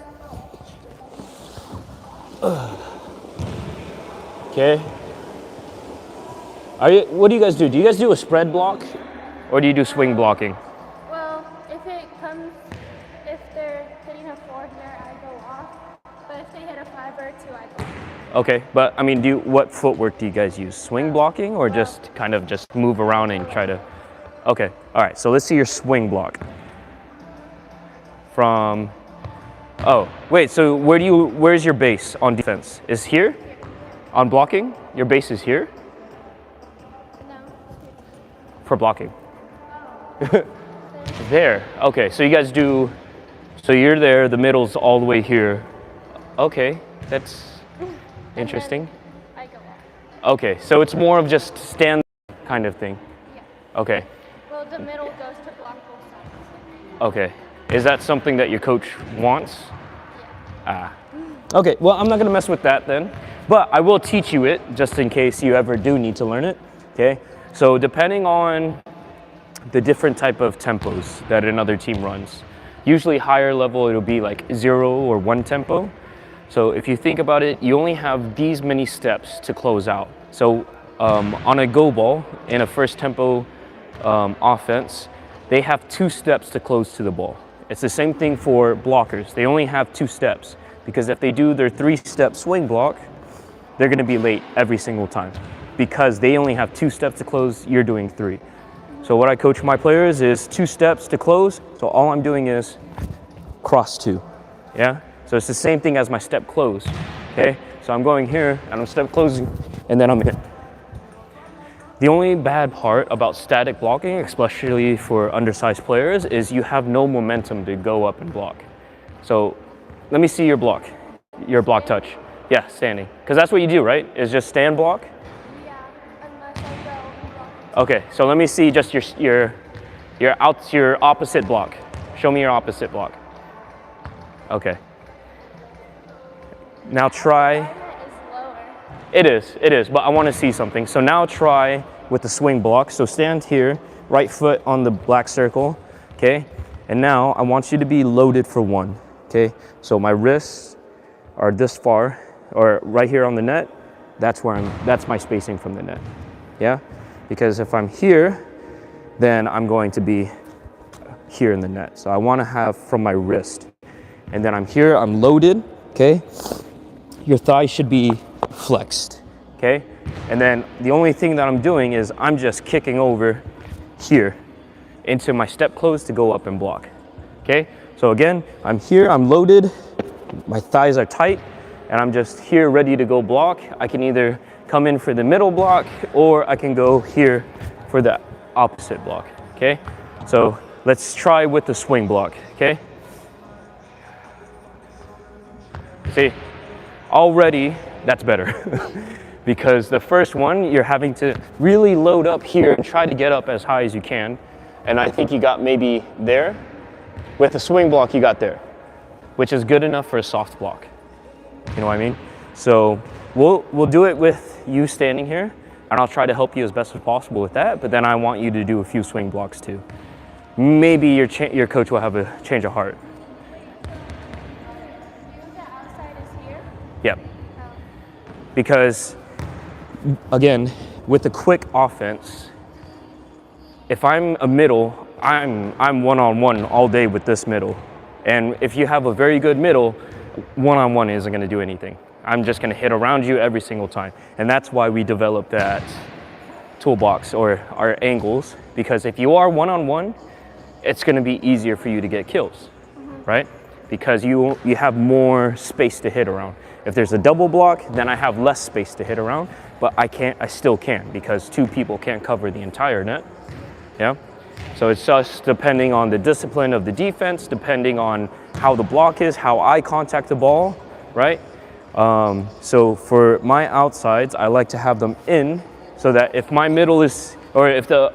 Okay. What do you guys do? Do you guys do a spread block, or do you do swing blocking? Well, if they're hitting a 4 here, I go off. But if they hit a 5 or a 2, I go off. Okay, but I mean, what footwork do you guys use? Swing blocking, or just kind of just move around and try to? Okay, all right. So let's see your swing block. Oh, wait. So where's your base on defense? Is here? On blocking, your base is here. No. For blocking. Oh. There. Okay, so you guys do. So you're there. The middle's all the way here. Okay, that's interesting. I go off. Okay, so it's more of just stand kind of thing. Yeah. Okay. Well, the middle goes to block both sides. Okay. Is that something that your coach wants? Ah. Okay, well, I'm not gonna mess with that then, but I will teach you it just in case you ever do need to learn it, okay? So depending on the different type of tempos that another team runs, usually higher level, it'll be like 0 or 1 tempo. So if you think about it, you only have these many steps to close out. So on a go ball, in a first tempo offense, they have 2 steps to close to the ball. It's the same thing for blockers. They only have 2 steps because if they do their 3-step swing block, they're gonna be late every single time because they only have 2 steps to close, you're doing 3. So what I coach my players is 2 steps to close. So all I'm doing is cross 2, yeah? So it's the same thing as my step close, okay? So I'm going here and I'm step closing and then I'm in. The only bad part about static blocking, especially for undersized players, is you have no momentum to go up and block. So let me see your block touch. Yeah, standing. Because that's what you do, right? Is just stand block? Yeah, unless I go and block. Okay, so let me see just your opposite block. Show me your opposite block. Okay. Now try. Is lower. It is, but I want to see something. So now try with the swing block. So stand here, right foot on the black circle, okay? And now I want you to be loaded for 1, okay? So my wrists are this far, or right here on the net. That's my spacing from the net, yeah? Because if I'm here, then I'm going to be here in the net. So I want to have from my wrist. And then I'm here, I'm loaded, okay? Your thigh should be flexed, okay? And then the only thing that I'm doing is I'm just kicking over here into my step close to go up and block, okay? So again, I'm here, I'm loaded, my thighs are tight, and I'm just here ready to go block. I can either come in for the middle block or I can go here for the opposite block, okay? So let's try with the swing block, okay? See, already that's better because the first one, you're having to really load up here and try to get up as high as you can. And I think you got maybe there. With a swing block, you got there, which is good enough for a soft block. You know what I mean? So we'll do it with you standing here, and I'll try to help you as best as possible with that, but then I want you to do a few swing blocks too. Maybe your coach will have a change of heart. The outside is here? Yep. Oh. Because, again, with the quick offense, if I'm a middle, I'm one-on-one all day with this middle. And if you have a very good middle, one-on-one isn't gonna do anything. I'm just gonna hit around you every single time. And that's why we developed that toolbox or our angles, because if you are one-on-one, it's gonna be easier for you to get kills, right? Because you have more space to hit around. If there's a double block, then I have less space to hit around, but I still can because 2 people can't cover the entire net, yeah? So it's just depending on the discipline of the defense, depending on how the block is, how I contact the ball, right? So for my outsides, I like to have them in so that if my middle is, or if the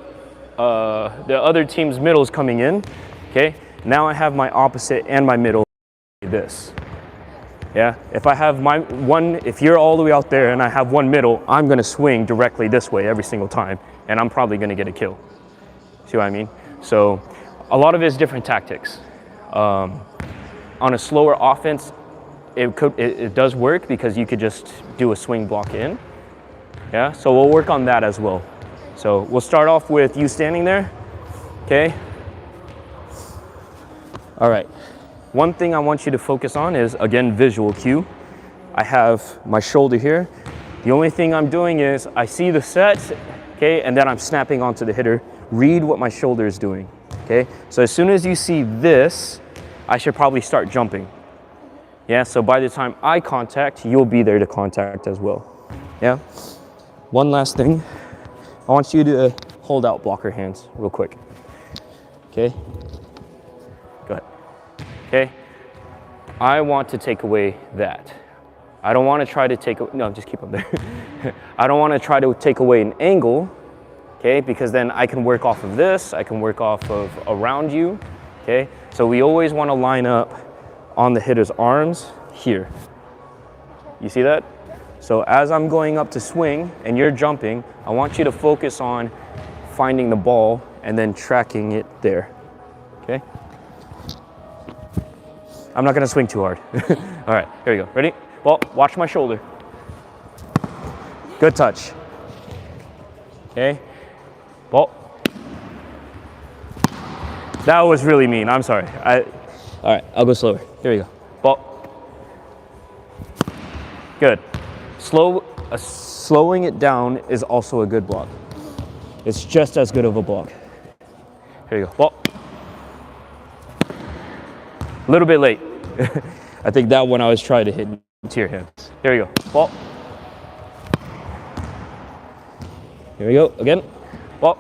other team's middle is coming in, okay, now I have my opposite and my middle like this. Yeah, if I have my one, if you're all the way out there and I have one middle, I'm gonna swing directly this way every single time, and I'm probably gonna get a kill. See what I mean? So a lot of it is different tactics. On a slower offense, it does work because you could just do a swing block in. Yeah, so we'll work on that as well. So we'll start off with you standing there, okay? All right. One thing I want you to focus on is, again, visual cue. I have my shoulder here. The only thing I'm doing is I see the set, okay, and then I'm snapping onto the hitter. Read what my shoulder is doing, okay? So as soon as you see this, I should probably start jumping. Yeah, so by the time I contact, you'll be there to contact as well. Yeah? One last thing. I want you to hold out blocker hands real quick. Okay? Go ahead. Okay, I want to take away that. I don't want to try to no, just keep them there. I don't want to try to take away an angle, okay, because then I can work off of this, I can work off of around you, okay? So we always want to line up on the hitter's arms here. You see that? So as I'm going up to swing and you're jumping, I want you to focus on finding the ball and then tracking it there, okay? I'm not gonna swing too hard. All right, here we go. Ready? Well, watch my shoulder. Good touch. Okay. Ball. That was really mean. I'm sorry. All right, I'll go slower. Here we go. Ball. Good. Slowing it down is also a good block. It's just as good of a block. Here you go. Ball. A little bit late. I think that one I was trying to hit into your hands. Here we go. Ball. Here we go. Again. Ball.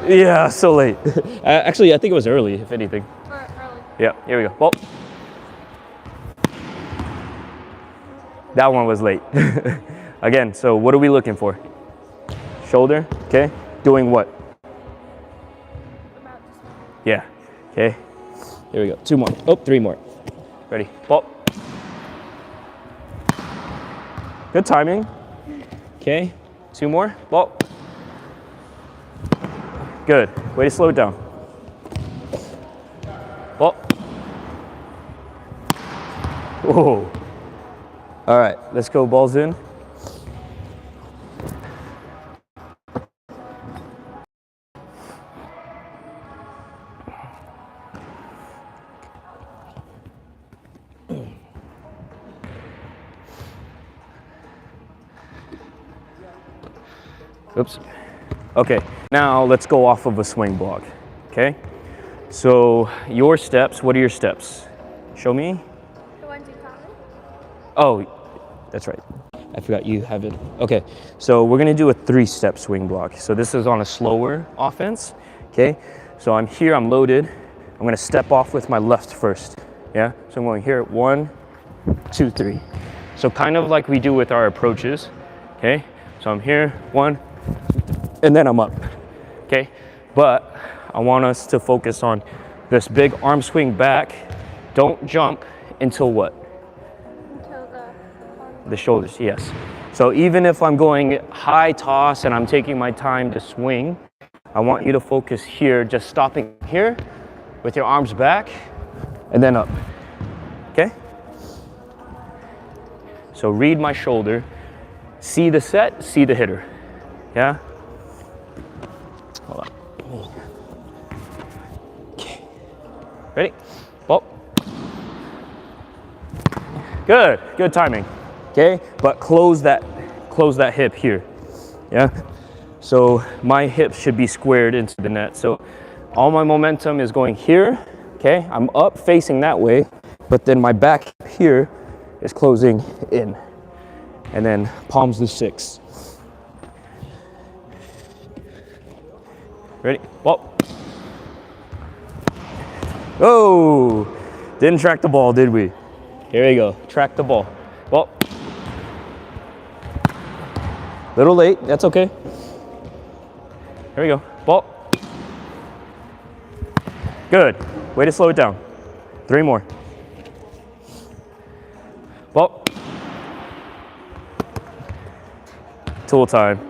Yeah, so late. Actually, I think it was early, if anything. Early. Yeah, here we go. Ball. That one was late. Again, so what are we looking for? Shoulder, okay? Doing what? Yeah. Okay, here we go. 2 more. Oh, 3 more. Ready? Ball. Good timing. Okay, 2 more. Ball. Good. Way to slow it down. Ball. Whoa. All right, let's go. Balls in. Oops. Okay, now let's go off of a swing block, okay? So your steps, what are your steps? Show me. The ones you taught me? Oh, that's right. I forgot you have it. Okay, so we're gonna do a 3-step swing block. So this is on a slower offense, okay? So I'm here, I'm loaded. I'm gonna step off with my left first, yeah? So I'm going here, 1, 2, 3. So kind of like we do with our approaches, okay? So I'm here, 1, and then I'm up, okay? But I want us to focus on this big arm swing back. Don't jump until what? Until the shoulders, yes. So even if I'm going high toss and I'm taking my time to swing, I want you to focus here, just stopping here with your arms back and then up, okay? So read my shoulder, see the set, see the hitter, yeah? Hold on. Okay. Ready? Ball. Good, good timing. Okay, but close that hip here. Yeah. So my hip should be squared into the net. So all my momentum is going here. Okay, I'm up facing that way, but then my back here is closing in, and then palms to 6. Ready? Ball. Oh, didn't track the ball, did we? Here we go, track the ball. Well, little late, that's okay. Here we go, ball. Good, way to slow it down. 3 more. Ball. Tool time.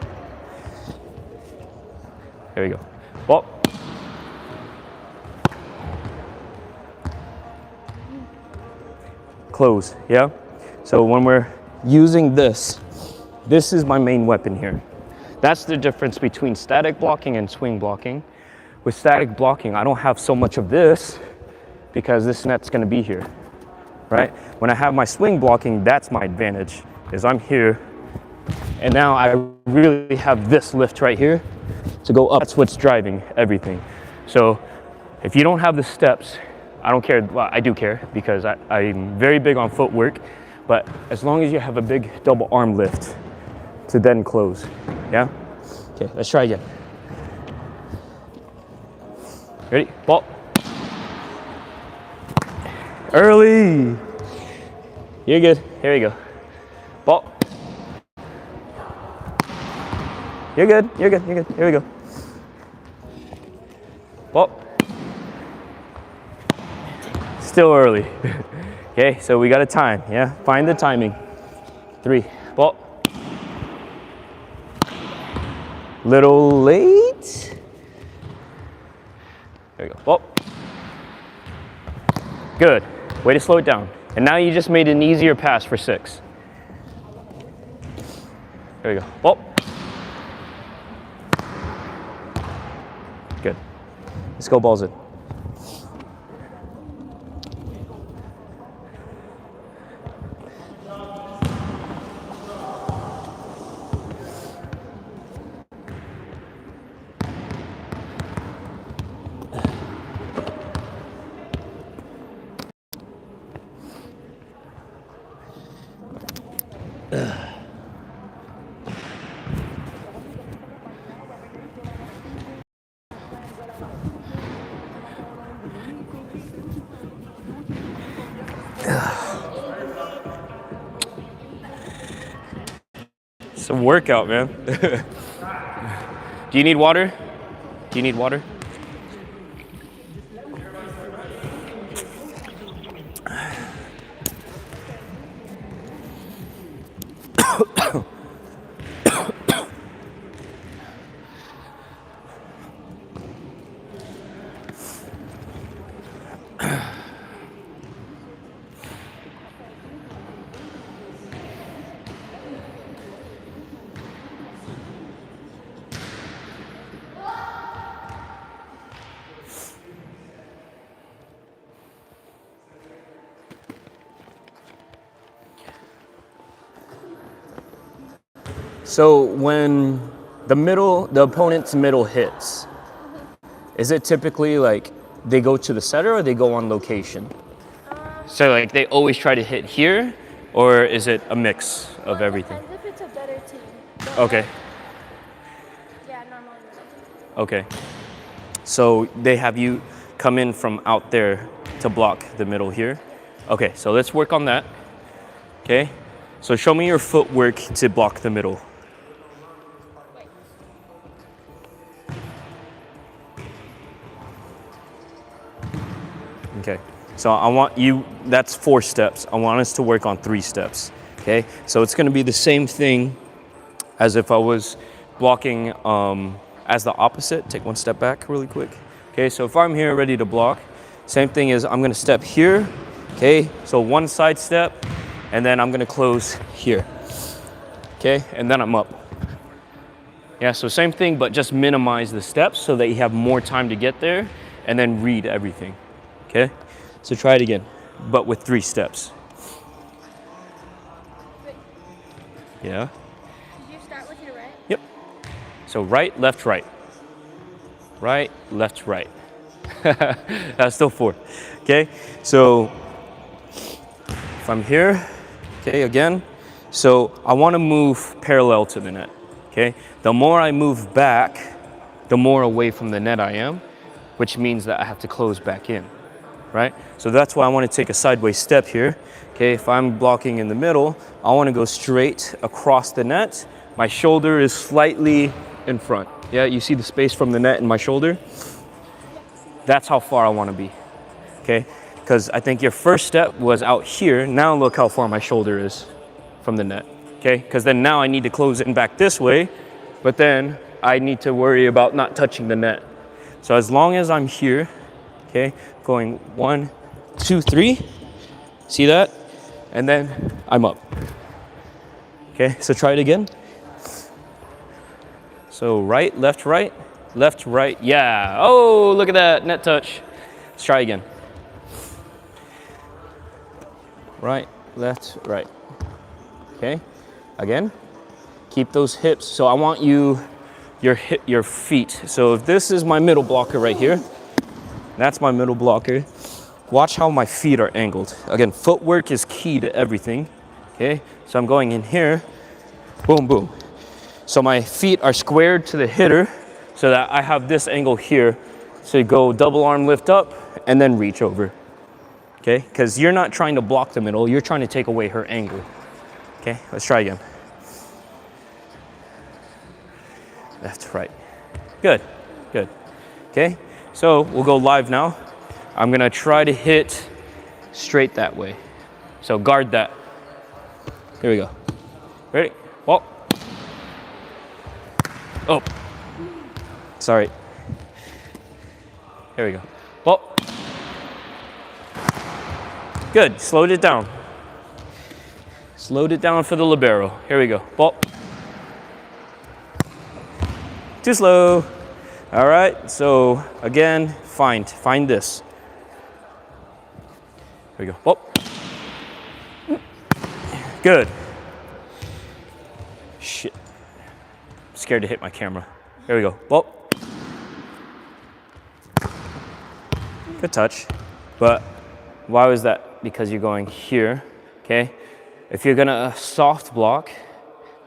There we go. Ball. Close, yeah? So when we're using this, this is my main weapon here. That's the difference between static blocking and swing blocking. With static blocking, I don't have so much of this because this net's gonna be here, right? When I have my swing blocking, that's my advantage, is I'm here, and now I really have this lift right here to go up. That's what's driving everything. So if you don't have the steps, I don't care. Well, I do care because I'm very big on footwork, but as long as you have a big double arm lift to then close, yeah? Okay, let's try again. Ready? Ball. Early. You're good. Here we go. Ball. You're good. You're good. You're good. Here we go. Ball. Still early. Okay, so we got a time. Yeah, find the timing. 3. Ball. Little late. There we go. Ball. Good. Way to slow it down. And now you just made an easier pass for 6. There we go. Ball. Good. Let's go balls in. It's a workout, man. Do you need water? Do you need water? So when the opponent's middle hits, is it typically like they go to the setter or they go on location? So like they always try to hit here, or is it a mix of everything? Depends if it's a better team. But Okay, yeah, normally. okay. So they have you come in from out there to block the middle here? Okay, so let's work on that. Okay, so show me your footwork to block the middle. Okay, so I want you, that's 4 steps. I want us to work on 3 steps, okay? So it's gonna be the same thing as if I was blocking as the opposite. Take 1 step back really quick. Okay, so if I'm here ready to block, same thing is I'm gonna step here, okay? So 1 side step, and then I'm gonna close here, okay? And then I'm up. Yeah, so same thing, but just minimize the steps so that you have more time to get there and then read everything. Okay, so try it again, but with 3 steps. Yeah. Did you start with your right? Yep. So right, left, right. Right, left, right. That's still 4. Okay, so if I'm here, okay, again, so I want to move parallel to the net. Okay, the more I move back, the more away from the net I am, which means that I have to close back in. right? So that's why I want to take a sideways step here. Okay, if I'm blocking in the middle, I want to go straight across the net. My shoulder is slightly in front. Yeah, you see the space from the net and my shoulder? That's how far I want to be, okay? Because I think your first step was out here. Now look how far my shoulder is from the net, okay? Because then now I need to close in back this way, but then I need to worry about not touching the net. So as long as I'm here, okay, going 1, 2, 3, see that? And then I'm up. Okay, so try it again. So right, left, right, yeah. Oh, look at that, net touch. Let's try again. Right, left, right. Okay, again. Keep those hips. So I want your feet. So if this is my middle blocker right here, that's my middle blocker. Watch how my feet are angled. Again, footwork is key to everything. Okay, so I'm going in here, boom, boom. So my feet are squared to the hitter so that I have this angle here. So you go double arm lift up and then reach over. Okay, because you're not trying to block the middle, you're trying to take away her angle. Okay, let's try again. Left, right. Good, good. Okay, so we'll go live now. I'm gonna try to hit straight that way. So guard that. Here we go. Ready? Well. Oh. Sorry. Here we go. Well. Good, slowed it down. Slowed it down for the libero. Here we go. Well. Too slow. All right, so again, find this. Here we go. Well. Good. Shit. Scared to hit my camera. Here we go. Well. Good touch. But why was that? Because you're going here, okay? If you're gonna soft block,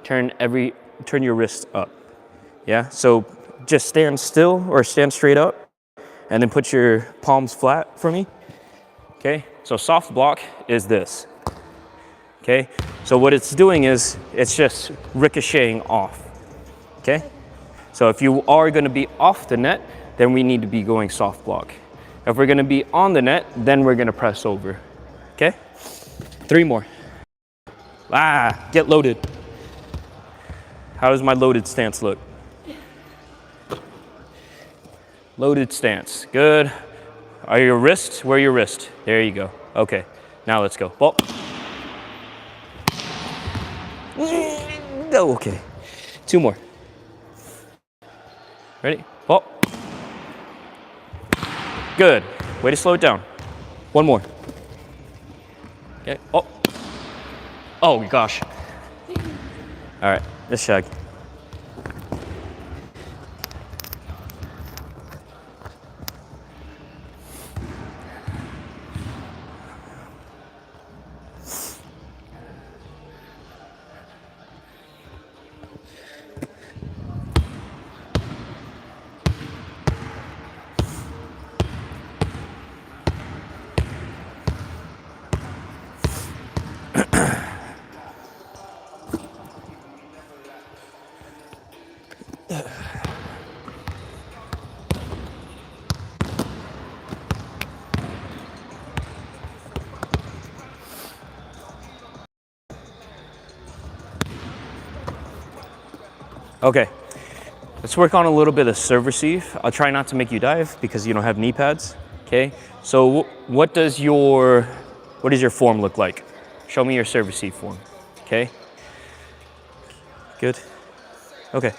turn your wrist up. Yeah? So just stand still or stand straight up and then put your palms flat for me. Okay? So soft block is this. Okay? So what it's doing is it's just ricocheting off. Okay? So if you are going to be off the net, then we need to be going soft block. If we're going to be on the net, then we're going to press over. Okay? 3 more. Get loaded. How does my loaded stance look? Loaded stance. Good. Are your wrists? Where are your wrists? There you go. Okay. Now let's go. Ball. Oh, okay. 2 more. Ready? Ball. Good. Way to slow it down. 1 more. Okay. Oh. Oh gosh. All right. This shag. Okay, let's work on a little bit of serve receive. I'll try not to make you dive because you don't have knee pads. Okay, so what does your form look like? Show me your serve receive form. Okay, good. Okay,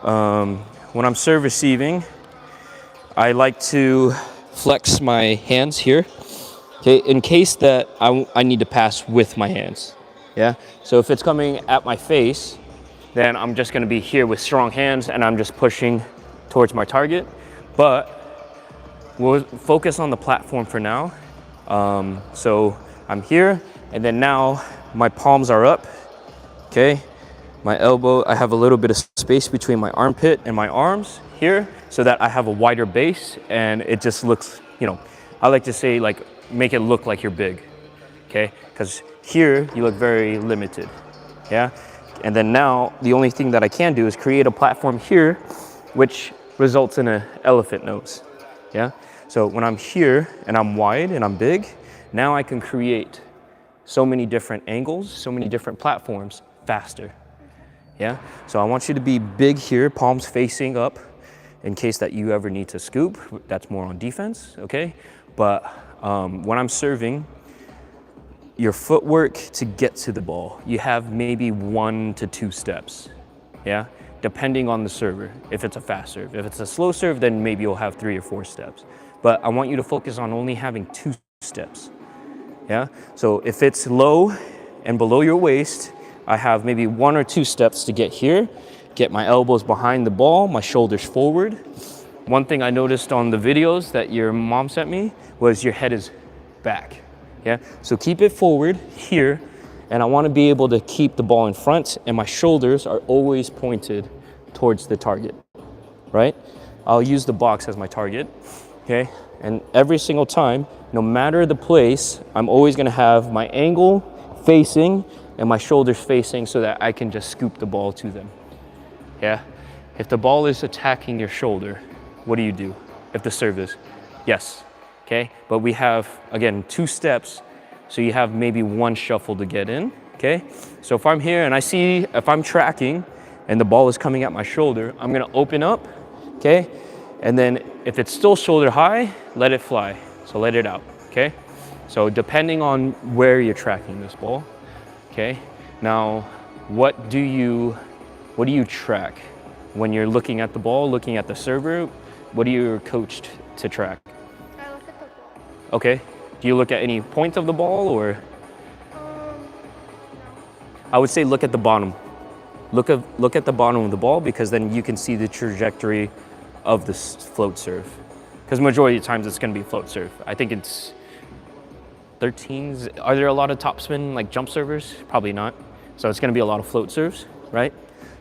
when I'm serve receiving, I like to flex my hands here. Okay, in case that I need to pass with my hands. Yeah, so if it's coming at my face, then I'm just gonna be here with strong hands and I'm just pushing towards my target. But we'll focus on the platform for now. So I'm here and then now my palms are up, okay? My elbow, I have a little bit of space between my armpit and my arms here so that I have a wider base and it just looks, I like to say like make it look like you're big, okay? Because here you look very limited, yeah? And then now the only thing that I can do is create a platform here, which results in an elephant nose, yeah? So when I'm here and I'm wide and I'm big, now I can create so many different angles, so many different platforms faster, yeah? So I want you to be big here, palms facing up, in case that you ever need to scoop. That's more on defense, okay? But when I'm serving, your footwork to get to the ball, you have maybe 1 to 2 steps, yeah? Depending on the server, if it's a fast serve. If it's a slow serve, then maybe you'll have 3 or 4 steps. But I want you to focus on only having 2 steps, yeah? So if it's low and below your waist, I have maybe 1 or 2 steps to get here, get my elbows behind the ball, my shoulders forward. One thing I noticed on the videos that your mom sent me was your head is back, yeah? So keep it forward here, and I want to be able to keep the ball in front, and my shoulders are always pointed towards the target, right? I'll use the box as my target, okay? And every single time, no matter the place, I'm always going to have my angle facing and my shoulders facing so that I can just scoop the ball to them, yeah? If the ball is attacking your shoulder, what do? If the serve is? Yes, okay? But we have, again, 2 steps, so you have maybe 1 shuffle to get in, okay? So if I'm here and I see, if I'm tracking and the ball is coming at my shoulder, I'm gonna open up, okay? And then if it's still shoulder high, let it fly. So let it out, okay? So depending on where you're tracking this ball, okay? Now, what do you track? When you're looking at the ball, looking at the server, what are you coached to track? I look at the ball. Okay. Do you look at any point of the ball or? No. I would say look at the bottom. Look at the bottom of the ball, because then you can see the trajectory of the float serve. Because majority of the times it's going to be float serve. I think it's 13s. Are there a lot of topspin like jump servers? Probably not. So it's going to be a lot of float serves, right?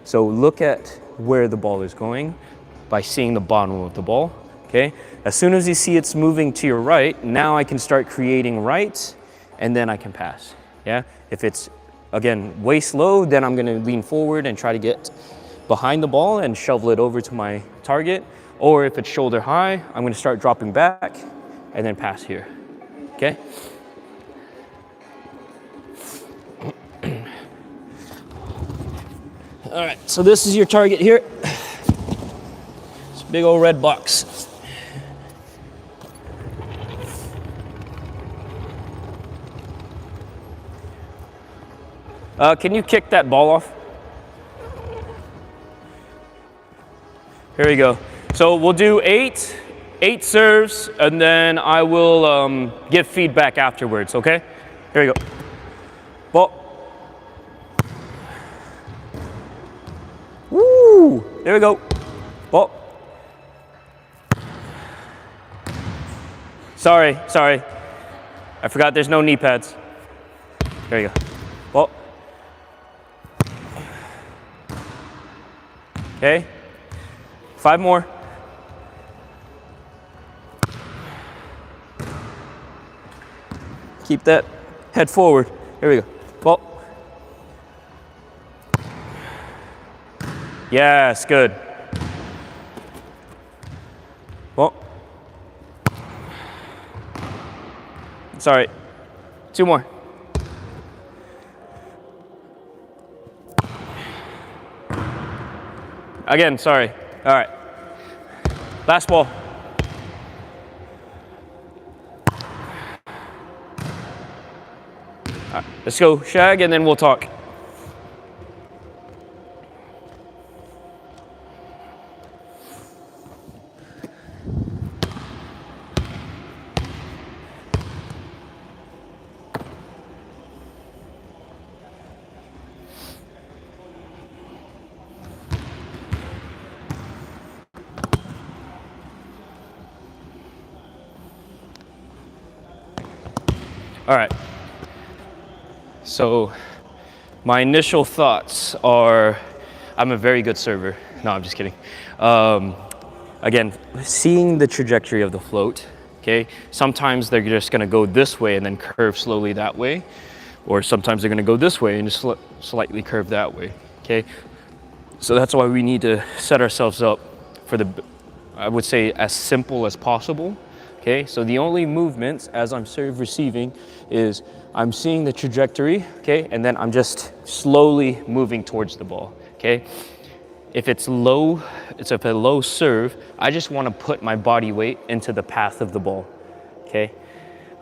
So look at where the ball is going by seeing the bottom of the ball, okay? As soon as you see it's moving to your right, now I can start creating right, and then I can pass, yeah? If it's, again, waist low, then I'm gonna lean forward and try to get behind the ball and shovel it over to my target. Or if it's shoulder high, I'm gonna start dropping back and then pass here, okay? All right, so this is your target here. It's a big old red box. Can you kick that ball off? Here we go. So we'll do eight serves, and then I will give feedback afterwards, okay? Here we go. Ball. Woo! There we go. Ball. Sorry. I forgot there's no knee pads. There you go. Ball. Okay. 5 more. Keep that head forward. Here we go. Ball. Yes, good. Ball. Sorry. 2 more. Again, sorry. All right. Last ball. All right, let's go shag and then we'll talk. All right. So my initial thoughts are, I'm a very good server. No, I'm just kidding. Again, seeing the trajectory of the float, okay? Sometimes they're just gonna go this way and then curve slowly that way, or sometimes they're gonna go this way and just slightly curve that way, okay? So that's why we need to set ourselves up for the, I would say, as simple as possible, okay? So the only movements as I'm serve receiving is I'm seeing the trajectory, okay? And then I'm just slowly moving towards the ball, okay? If it's low, it's a low serve, I just want to put my body weight into the path of the ball, okay?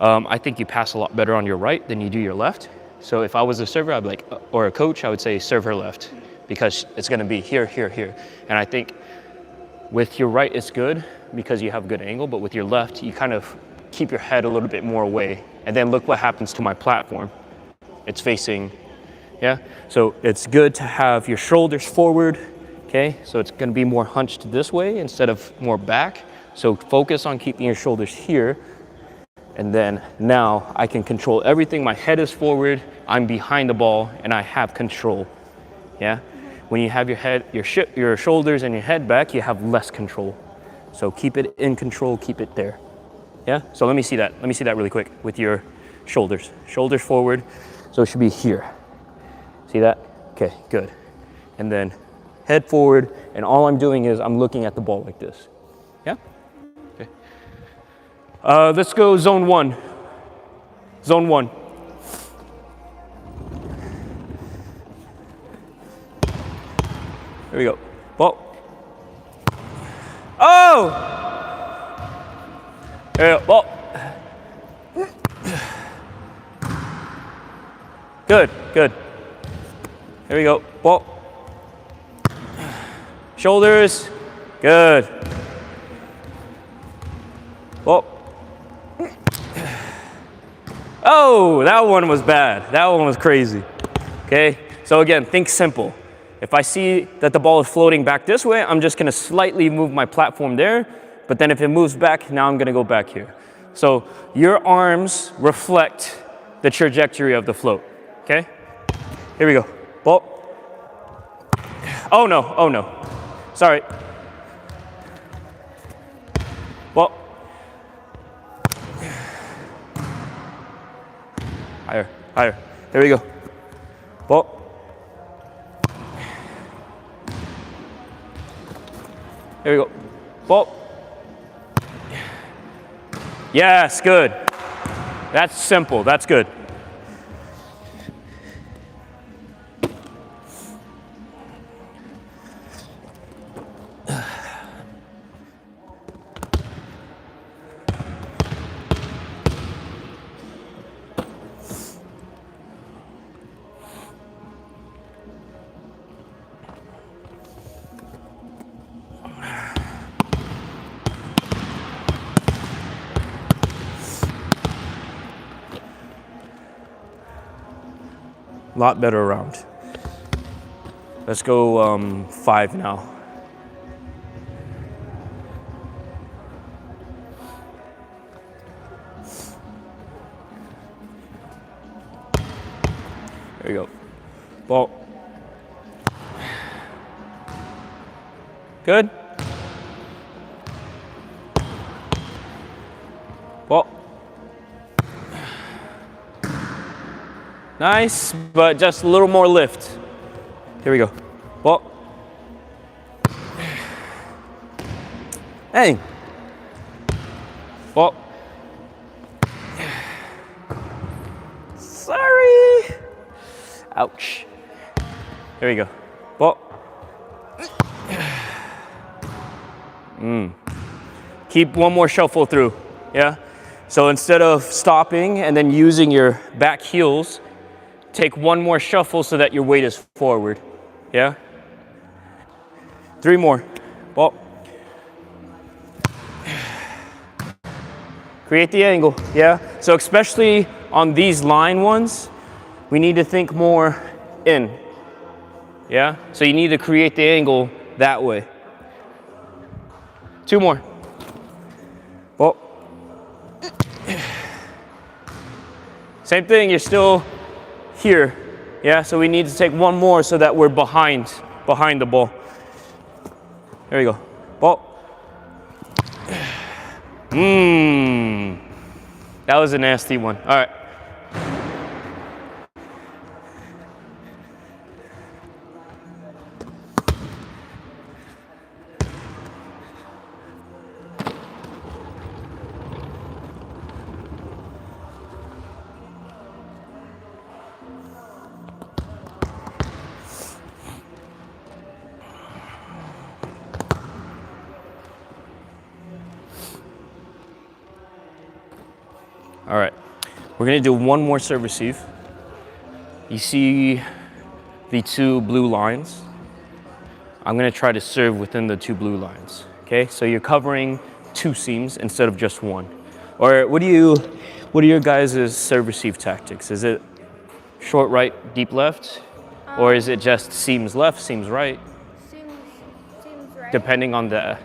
I think you pass a lot better on your right than you do your left. So if I was a server, I'd be like, or a coach, I would say serve her left, because it's going to be here, here, here. And I think with your right, it's good because you have good angle, but with your left, you kind of keep your head a little bit more away. And then look what happens to my platform. It's facing, yeah? So it's good to have your shoulders forward, okay? So it's gonna be more hunched this way instead of more back. So focus on keeping your shoulders here. And then now I can control everything. My head is forward, I'm behind the ball, and I have control, yeah? When you have your head, your shoulders and your head back, you have less control. So keep it in control, keep it there. Yeah, so let me see that. Let me see that really quick with your shoulders. Shoulders forward, so it should be here. See that? Okay, good. And then head forward, and all I'm doing is I'm looking at the ball like this. Yeah? Okay. Let's go zone one. Zone one. There we go. Ball. Oh! There we go. Ball. Good, good. There we go. Ball. Shoulders. Good. Ball. Oh, that one was bad. That one was crazy. Okay, so again, think simple. If I see that the ball is floating back this way, I'm just gonna slightly move my platform there, but then if it moves back, now I'm gonna go back here. So your arms reflect the trajectory of the float, okay? Here we go, ball. Oh no, sorry. Ball. Higher, higher, there we go, ball. There we go. Ball. Yes, good. That's simple. That's good. A lot better round. Let's go 5 now. There you go. Ball. Good. Ball. Nice, but just a little more lift. Here we go. Ball. Hey. Ball. Sorry. Ouch. There we go. Ball. Keep one more shuffle through, yeah? So instead of stopping and then using your back heels, take one more shuffle so that your weight is forward, yeah? 3 more. Ball. Create the angle, yeah? So especially on these line ones, we need to think more in, yeah? So you need to create the angle that way. 2 more. Ball. Same thing, you're still here, yeah? So we need to take one more so that we're behind the ball. There we go. Ball. That was a nasty one. All right. All right, we're gonna do one more serve receive. You see the two blue lines. I'm gonna try to serve within the two blue lines, okay? So you're covering two seams instead of just one. Or what are your guys' serve receive tactics? Is it short right, deep left? Or is it just seams left, seams right? Seems right. Depending on the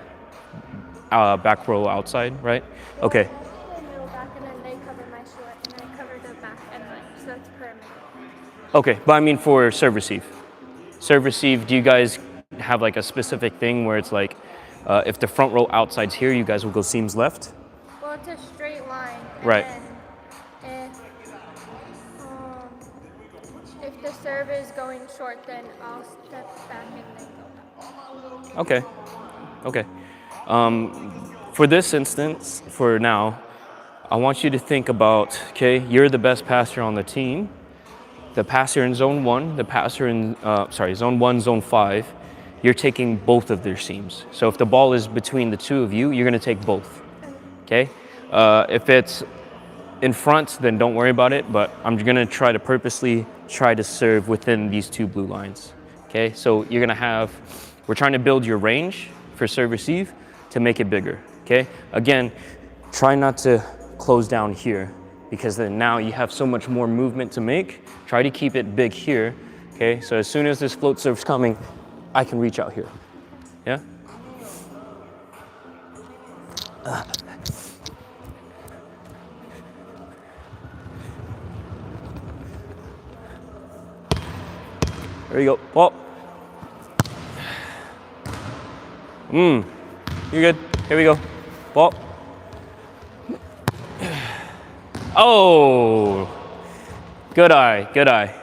back row outside, right? Well, Okay. I go middle back and then they cover my short and I cover the back and right. So that's permanent. Okay, but I mean for serve receive. Serve receive, do you guys have like a specific thing where it's like, if the front row outside's here, you guys will go seams left? Well, it's a straight line. And Right. Then if the serve is going short, then I'll step back and then go back. Okay, okay. For this instance, for now, I want you to think about, okay, you're the best passer on the team. The passer in zone one, the passer in, zone one, zone five, you're taking both of their seams. So if the ball is between the two of you, you're gonna take both, okay? If it's in front, then don't worry about it, but I'm gonna try to purposely try to serve within these two blue lines, okay? So you're gonna have, we're trying to build your range for serve receive to make it bigger, okay? Again, try not to close down here because then now you have so much more movement to make. Try to keep it big here, okay? So as soon as this float serve's coming, I can reach out here, yeah? There you go, ball. You're good, here we go, ball. Oh, good eye, good eye.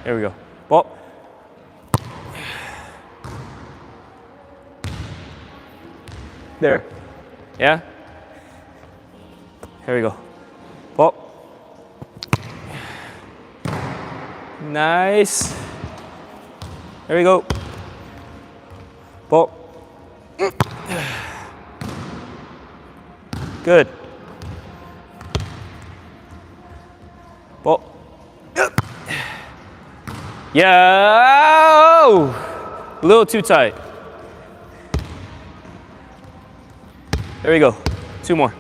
There we go, ball. There, yeah? Here we go, ball. Nice. There we go, ball. Good. Ball. Yeah, oh, a little too tight. There we go, two more.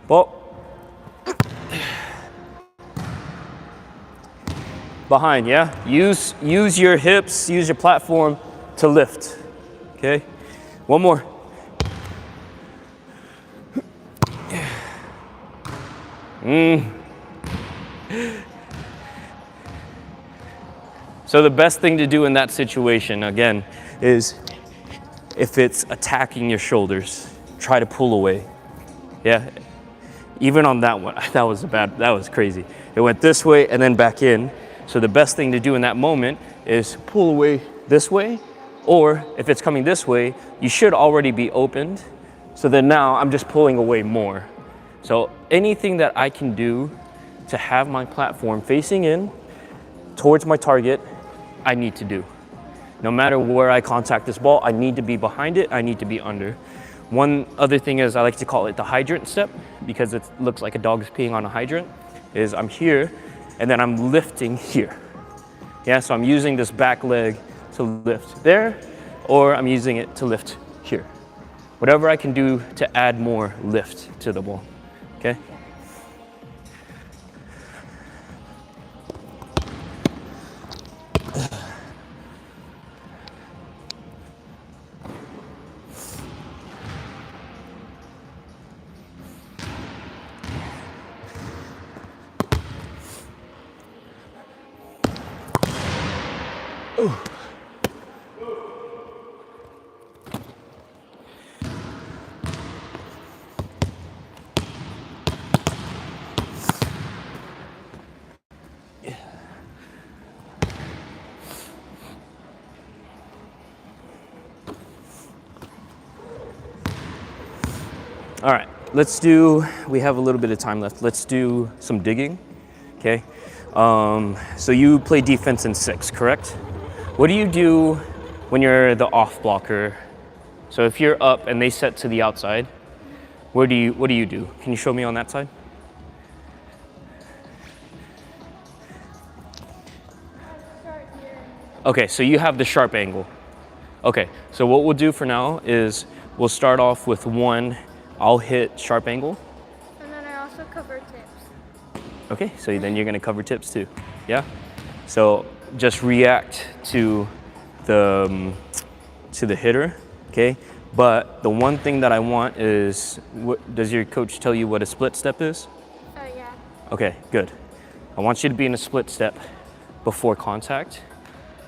Ball. Behind, yeah? Use your hips, use your platform to lift, okay? One more. So the best thing to do in that situation, again, is if it's attacking your shoulders, try to pull away. Yeah, even on that one, that was crazy. It went this way and then back in. So the best thing to do in that moment is pull away this way, or if it's coming this way, you should already be opened. So then now I'm just pulling away more. So anything that I can do to have my platform facing in towards my target, I need to do. No matter where I contact this ball, I need to be behind it, I need to be under. One other thing is I like to call it the hydrant step because it looks like a dog is peeing on a hydrant, is I'm here and then I'm lifting here. Yeah, so I'm using this back leg to lift there, or I'm using it to lift here. Whatever I can do to add more lift to the ball, okay? Ooh. All right, we have a little bit of time left. Let's do some digging, okay? So you play defense in 6, correct? What do you do when you're the off blocker? So if you're up and they set to the outside, what do you do? Can you show me on that side? Start here. Okay, so you have the sharp angle. Okay, so what we'll do for now is we'll start off with one. I'll hit sharp angle. And then I also cover tips. Okay, so then you're gonna cover tips too. Yeah? So just react to the hitter, okay? But the one thing that I want is, does your coach tell you what a split step is? Yeah. Okay, good. I want you to be in a split step before contact,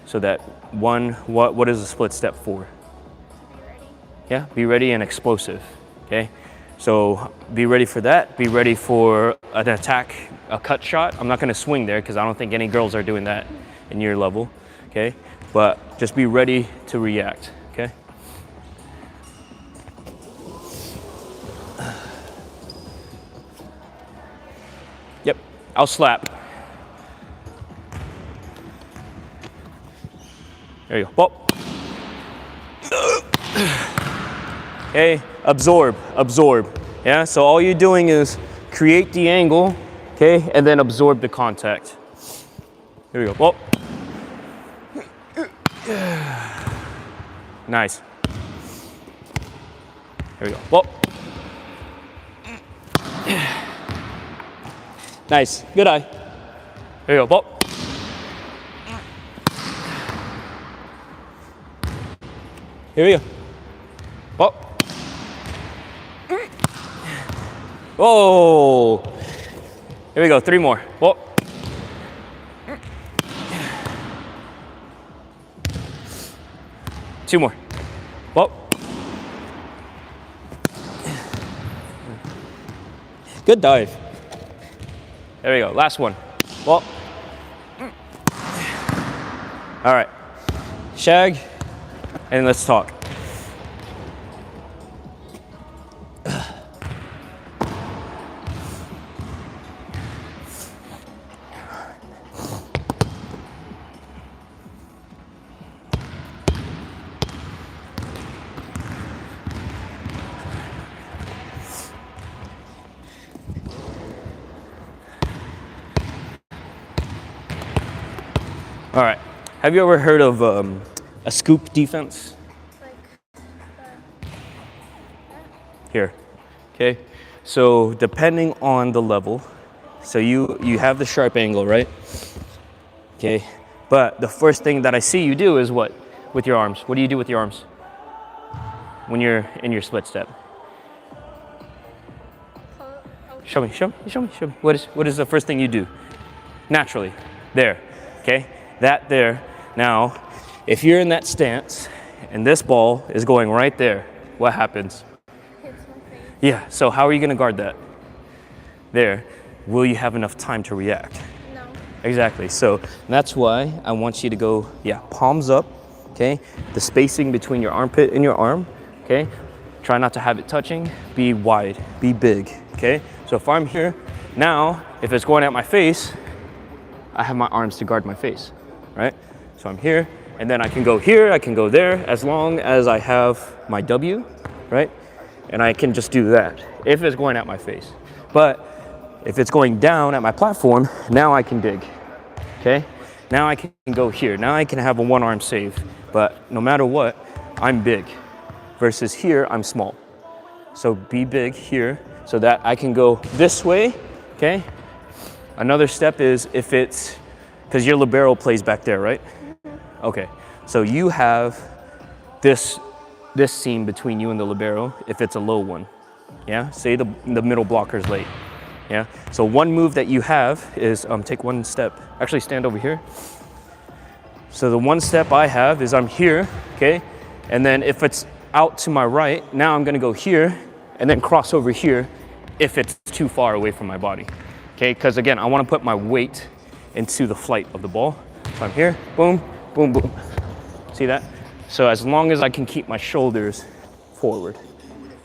so that what is a split step for? Be ready. Yeah, be ready and explosive, okay? So be ready for that. Be ready for an attack, a cut shot. I'm not gonna swing there because I don't think any girls are doing that in your level, okay? But just be ready to react, okay? Yep, I'll slap. There you go. Bop. Okay, absorb. Yeah, so all you're doing is create the angle, okay, and then absorb the contact. Here we go. Bop. Nice. Here we go. Bop. Nice. Good eye. There you go. Bop. Here we go. Bop. Whoa. Here we go. 3 more. Bop. Two more. Bop. Good dive. There we go. Last one. Bop. All right. Shag. And let's talk. All right. Have you ever heard of a scoop defense? Like Here, okay? So depending on the level, so you have the sharp angle, right? Okay, but the first thing that I see you do is what? With your arms. What do you do with your arms when you're in your split step? Show me. What is the first thing you do? Naturally, there, okay? That there. Now, if you're in that stance and this ball is going right there, what happens? hits my face. Yeah, so how are you gonna guard that? There, will you have enough time to react? No. Exactly, so that's why I want you to go, palms up, okay? The spacing between your armpit and your arm, okay? Try not to have it touching, be wide, be big, okay? So if I'm here, now, if it's going at my face, I have my arms to guard my face, right? So I'm here, and then I can go here, I can go there, as long as I have my W, right? And I can just do that, if it's going at my face. But if it's going down at my platform, now I can dig, okay? Now I can go here, now I can have a one arm save, but no matter what, I'm big, versus here, I'm small. So be big here, so that I can go this way, okay? Another step is if it's, because your libero plays back there, right? Okay, so you have this seam between you and the libero if it's a low one, yeah? Say the middle blocker's late, yeah? So one move that you have is take one step, actually stand over here. So the one step I have is I'm here, okay? And then if it's out to my right, now I'm gonna go here and then cross over here if it's too far away from my body, okay? Because again, I wanna put my weight into the flight of the ball. So I'm here, boom, boom, boom. See that? So as long as I can keep my shoulders forward,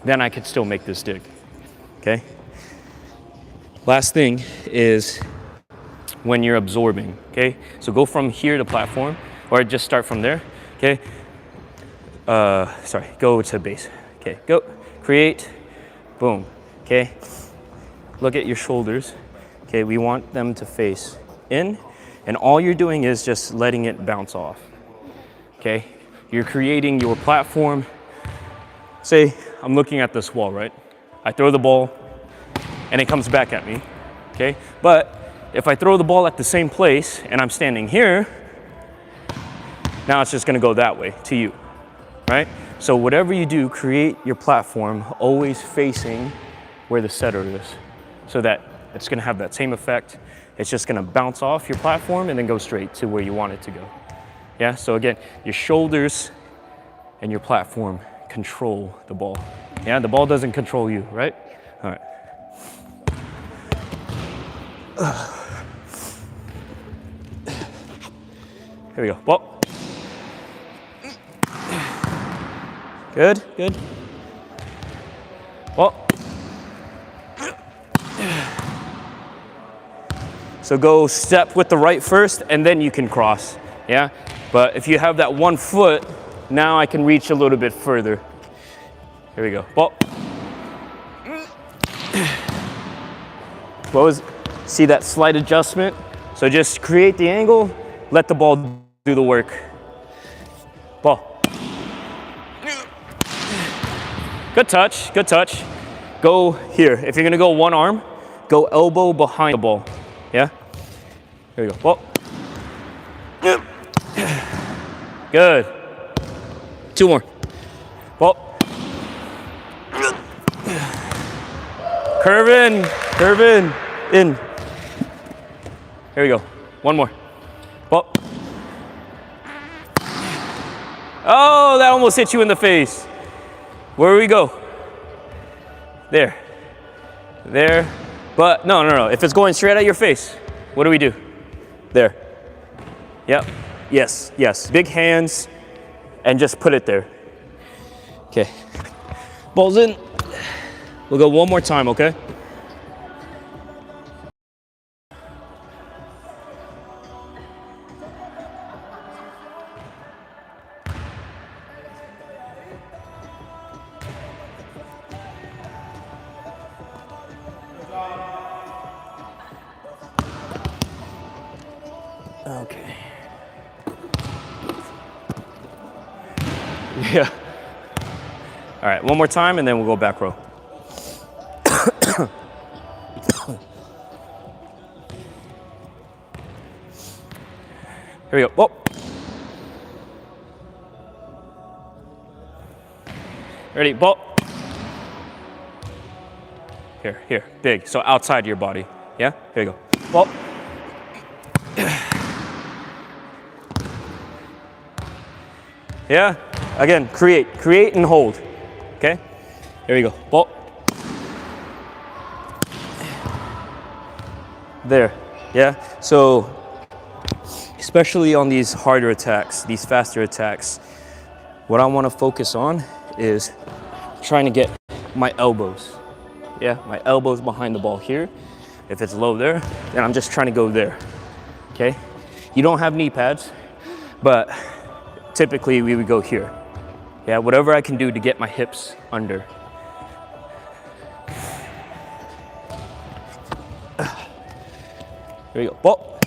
then I can still make this dig. okay? Last thing is when you're absorbing, okay? So go from here to platform, or just start from there, okay? Go to base. Okay, go, create, boom, okay? Look at your shoulders, okay? We want them to face in, and all you're doing is just letting it bounce off, okay? You're creating your platform. Say I'm looking at this wall, right? I throw the ball, and it comes back at me, okay? But if I throw the ball at the same place, and I'm standing here, now it's just gonna go that way to you, right? So whatever you do, create your platform always facing where the setter is, so that it's gonna have that same effect. It's just gonna bounce off your platform and then go straight to where you want it to go. Yeah, so again, your shoulders and your platform control the ball. Yeah, the ball doesn't control you, right? All right. Here we go. Ball. Good, good. Well, so go step with the right first, and then you can cross, yeah? But if you have that 1 foot, now I can reach a little bit further. Here we go. Ball. See that slight adjustment? So just create the angle, let the ball do the work. Ball. Good touch, good touch. Go here. If you're gonna go one arm, go elbow behind the ball. Yeah? Here we go. Ball. Good. 2 more. Ball. Curve in, in. Here we go. 1 more. Ball. Oh, that almost hit you in the face. Where do we go? There. There. But no. If it's going straight at your face, what do we do? There. Yep. Yes. Big hands and just put it there. Okay. Ball's in. We'll go 1 more time, okay? Okay. Yeah. All right, 1 more time and then we'll go back row. Here we go. Whoa. Ready, ball. Here, big. So outside your body. Yeah? Here you go. Ball. Yeah? Again, create and hold. Okay? Here we go. Ball. There. Yeah? So, especially on these harder attacks, these faster attacks, what I want to focus on is trying to get my elbows. Yeah, my elbows behind the ball here. If it's low there, then I'm just trying to go there. Okay? You don't have knee pads, but typically we would go here. Yeah, whatever I can do to get my hips under. Here we go. Ball.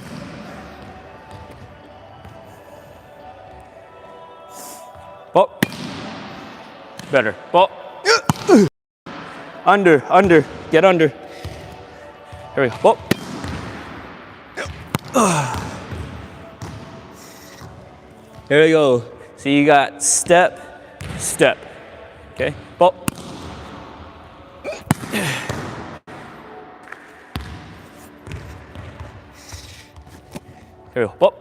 Ball. Better. Ball. Under. Get under. Here we go. Ball. Here we go. So you got step. Okay? Ball. Here we go. Ball.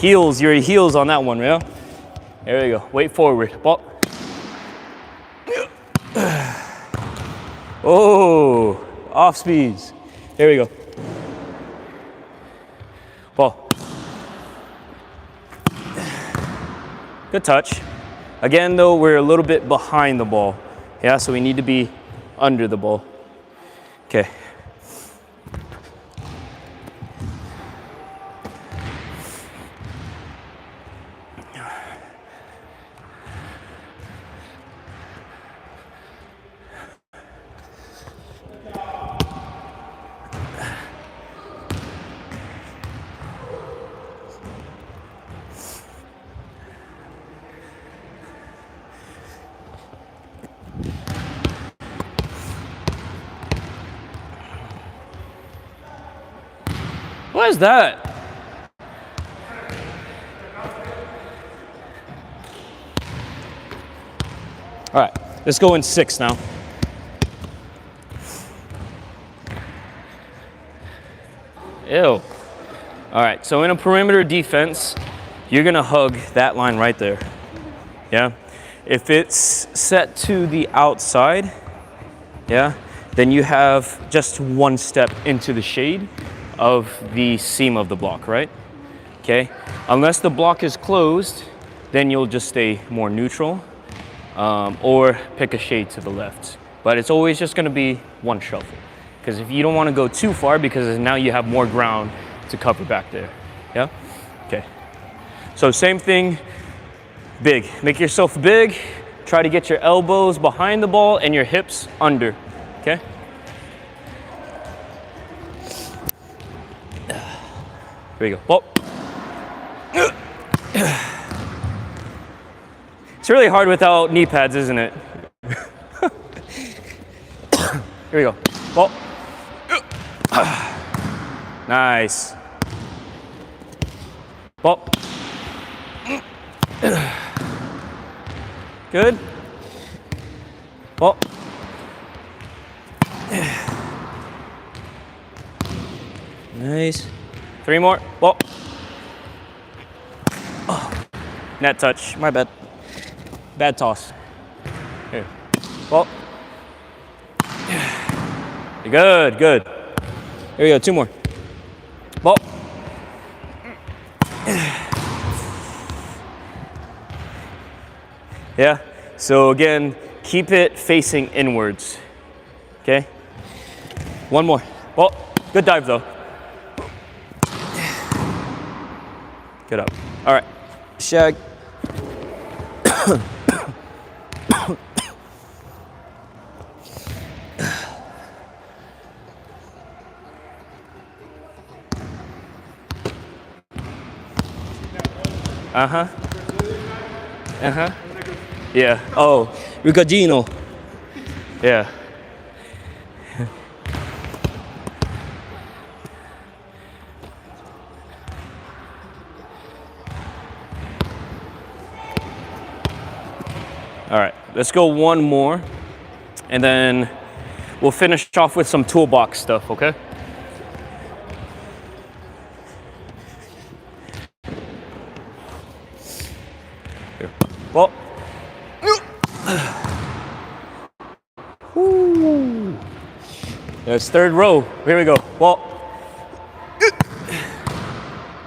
Heels, your heels on that one, yeah? There we go. Weight forward. Ball. Oh, off speeds. Here we go. Ball. Good touch. Again, though, we're a little bit behind the ball. Yeah, so we need to be under the ball. Okay. What is that? All right, let's go in 6 now. Ew. All right, so in a perimeter defense, you're gonna hug that line right there. Yeah? If it's set to the outside, yeah, then you have just one step into the shade of the seam of the block, right? Okay, unless the block is closed, then you'll just stay more neutral or pick a shade to the left. But it's always just gonna be one shuffle. Because if you don't wanna go too far, because now you have more ground to cover back there, yeah? Okay, so same thing, big. Make yourself big, try to get your elbows behind the ball and your hips under, okay? Here we go. Well, it's really hard without knee pads, isn't it? Here we go. Well, nice. Well, good. Well, nice. 3 more. Well, oh, net touch. My bad. Bad toss. Here. Well, good, good. Here we go. 2 more. Well, yeah. So again, keep it facing inwards. Okay. 1 more. Well, good dive though. Good up. All right, shag. Uh-huh. Uh-huh. Yeah. Oh, Riccagino. Yeah. All right, let's go 1 more, and then we'll finish off with some toolbox stuff, okay? Here. Well. Woo. That's 3rd row. Here we go. Well.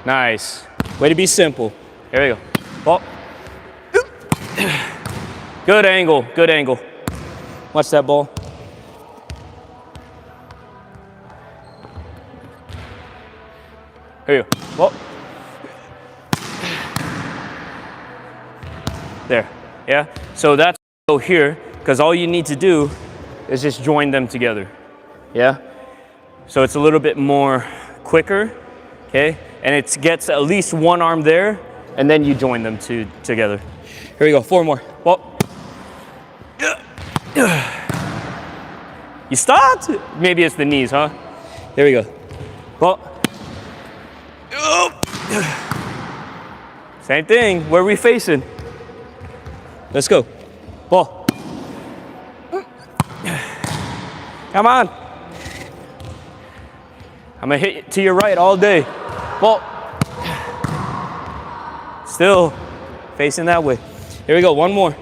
Nice. Way to be simple. Here we go. Well. Good angle, good angle. Watch that ball. Here you go. Well. There, yeah? So that's here, because all you need to do is just join them together, yeah? So it's a little bit more quicker, okay? And it gets at least 1 arm there, and then you join them together. Here we go, 4 more. Well. You stopped? Maybe it's the knees, huh? There we go. Well. Same thing. Where are we facing? Let's go. Ball. Come on. I'm gonna hit to your right all day. Ball. Still facing that way. Here we go. 1 more.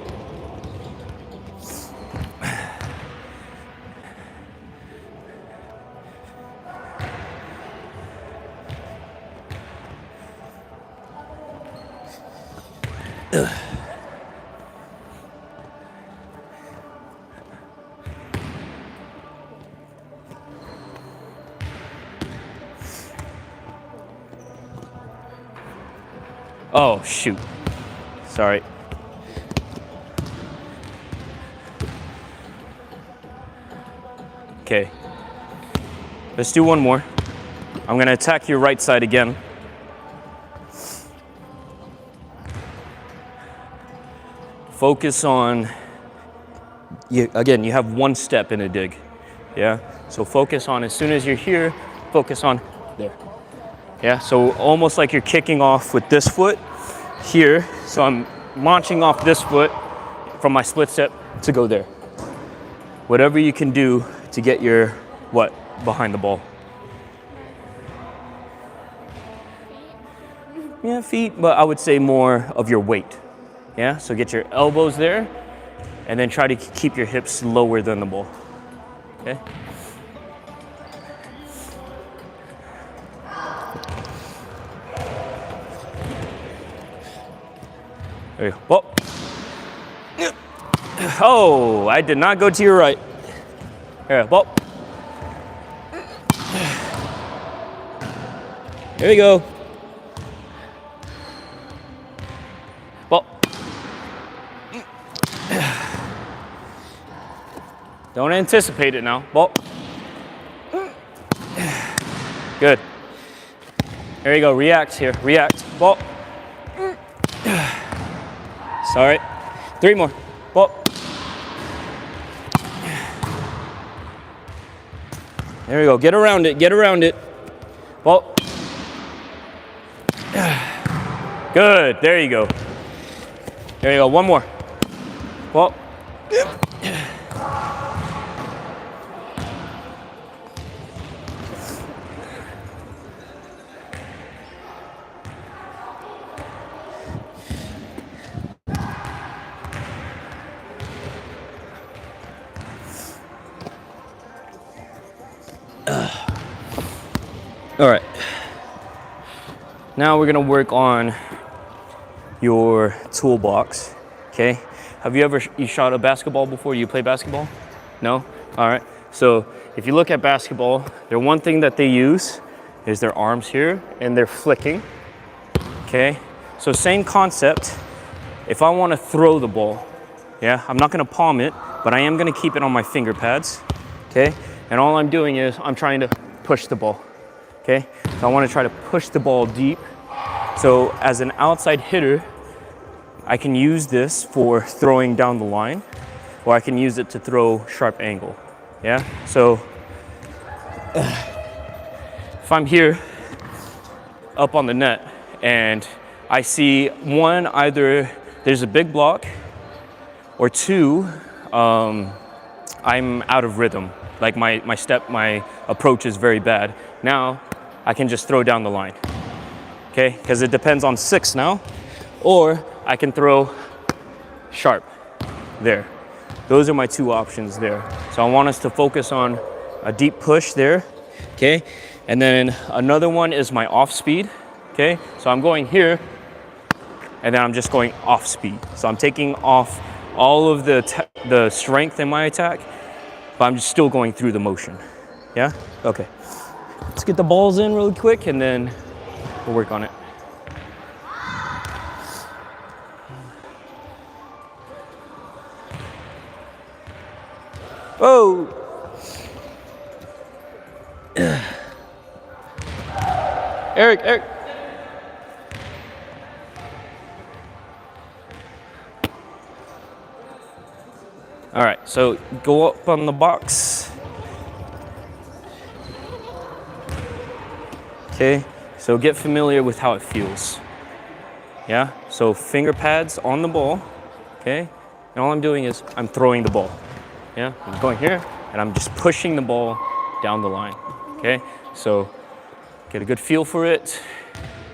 Oh, shoot. Sorry. Okay. Let's do one more. I'm gonna attack your right side again. Focus on, again, you have one step in a dig. Yeah? So focus on, as soon as you're here, focus on there. Yeah? So almost like you're kicking off with this foot here. So I'm launching off this foot from my split step to go there. Whatever you can do to get your behind the ball. Yeah, feet, but I would say more of your weight. Yeah, so get your elbows there and then try to keep your hips lower than the ball. Okay? There you go. Whoa. Oh, I did not go to your right. Here, whoa. There you go. Whoa. Don't anticipate it now. Whoa. Good. There you go. React here. React. Whoa. Sorry. 3 more. Whoa. There we go. Get around it. Get around it. Whoa. Good. There you go. There you go. One more. Whoa. All right. Now we're gonna work on your toolbox. Okay. Have you ever shot a basketball before? You play basketball? No? All right. So if you look at basketball, the one thing that they use is their arms here and they're flicking. Okay. So same concept. If I want to throw the ball, yeah, I'm not gonna palm it, but I am gonna keep it on my finger pads. Okay. And all I'm doing is I'm trying to push the ball. Okay, so I want to try to push the ball deep. So as an outside hitter, I can use this for throwing down the line, or I can use it to throw sharp angle. Yeah, so if I'm here up on the net and I see one, either there's a big block, or two, I'm out of rhythm. Like my approach is very bad. Now, I can just throw down the line, okay? Because it depends on 6 now, or I can throw sharp there. Those are my 2 options there. So I want us to focus on a deep push there, okay? And then another one is my off speed, okay? So I'm going here, and then I'm just going off speed. So I'm taking off all of the strength in my attack, but I'm just still going through the motion, yeah? Okay. Let's get the balls in really quick and then we'll work on it. Whoa! Eric. All right, so go up on the box. Okay, so get familiar with how it feels. Yeah, so finger pads on the ball, okay? And all I'm doing is I'm throwing the ball. Yeah, I'm going here and I'm just pushing the ball down the line, okay? So get a good feel for it.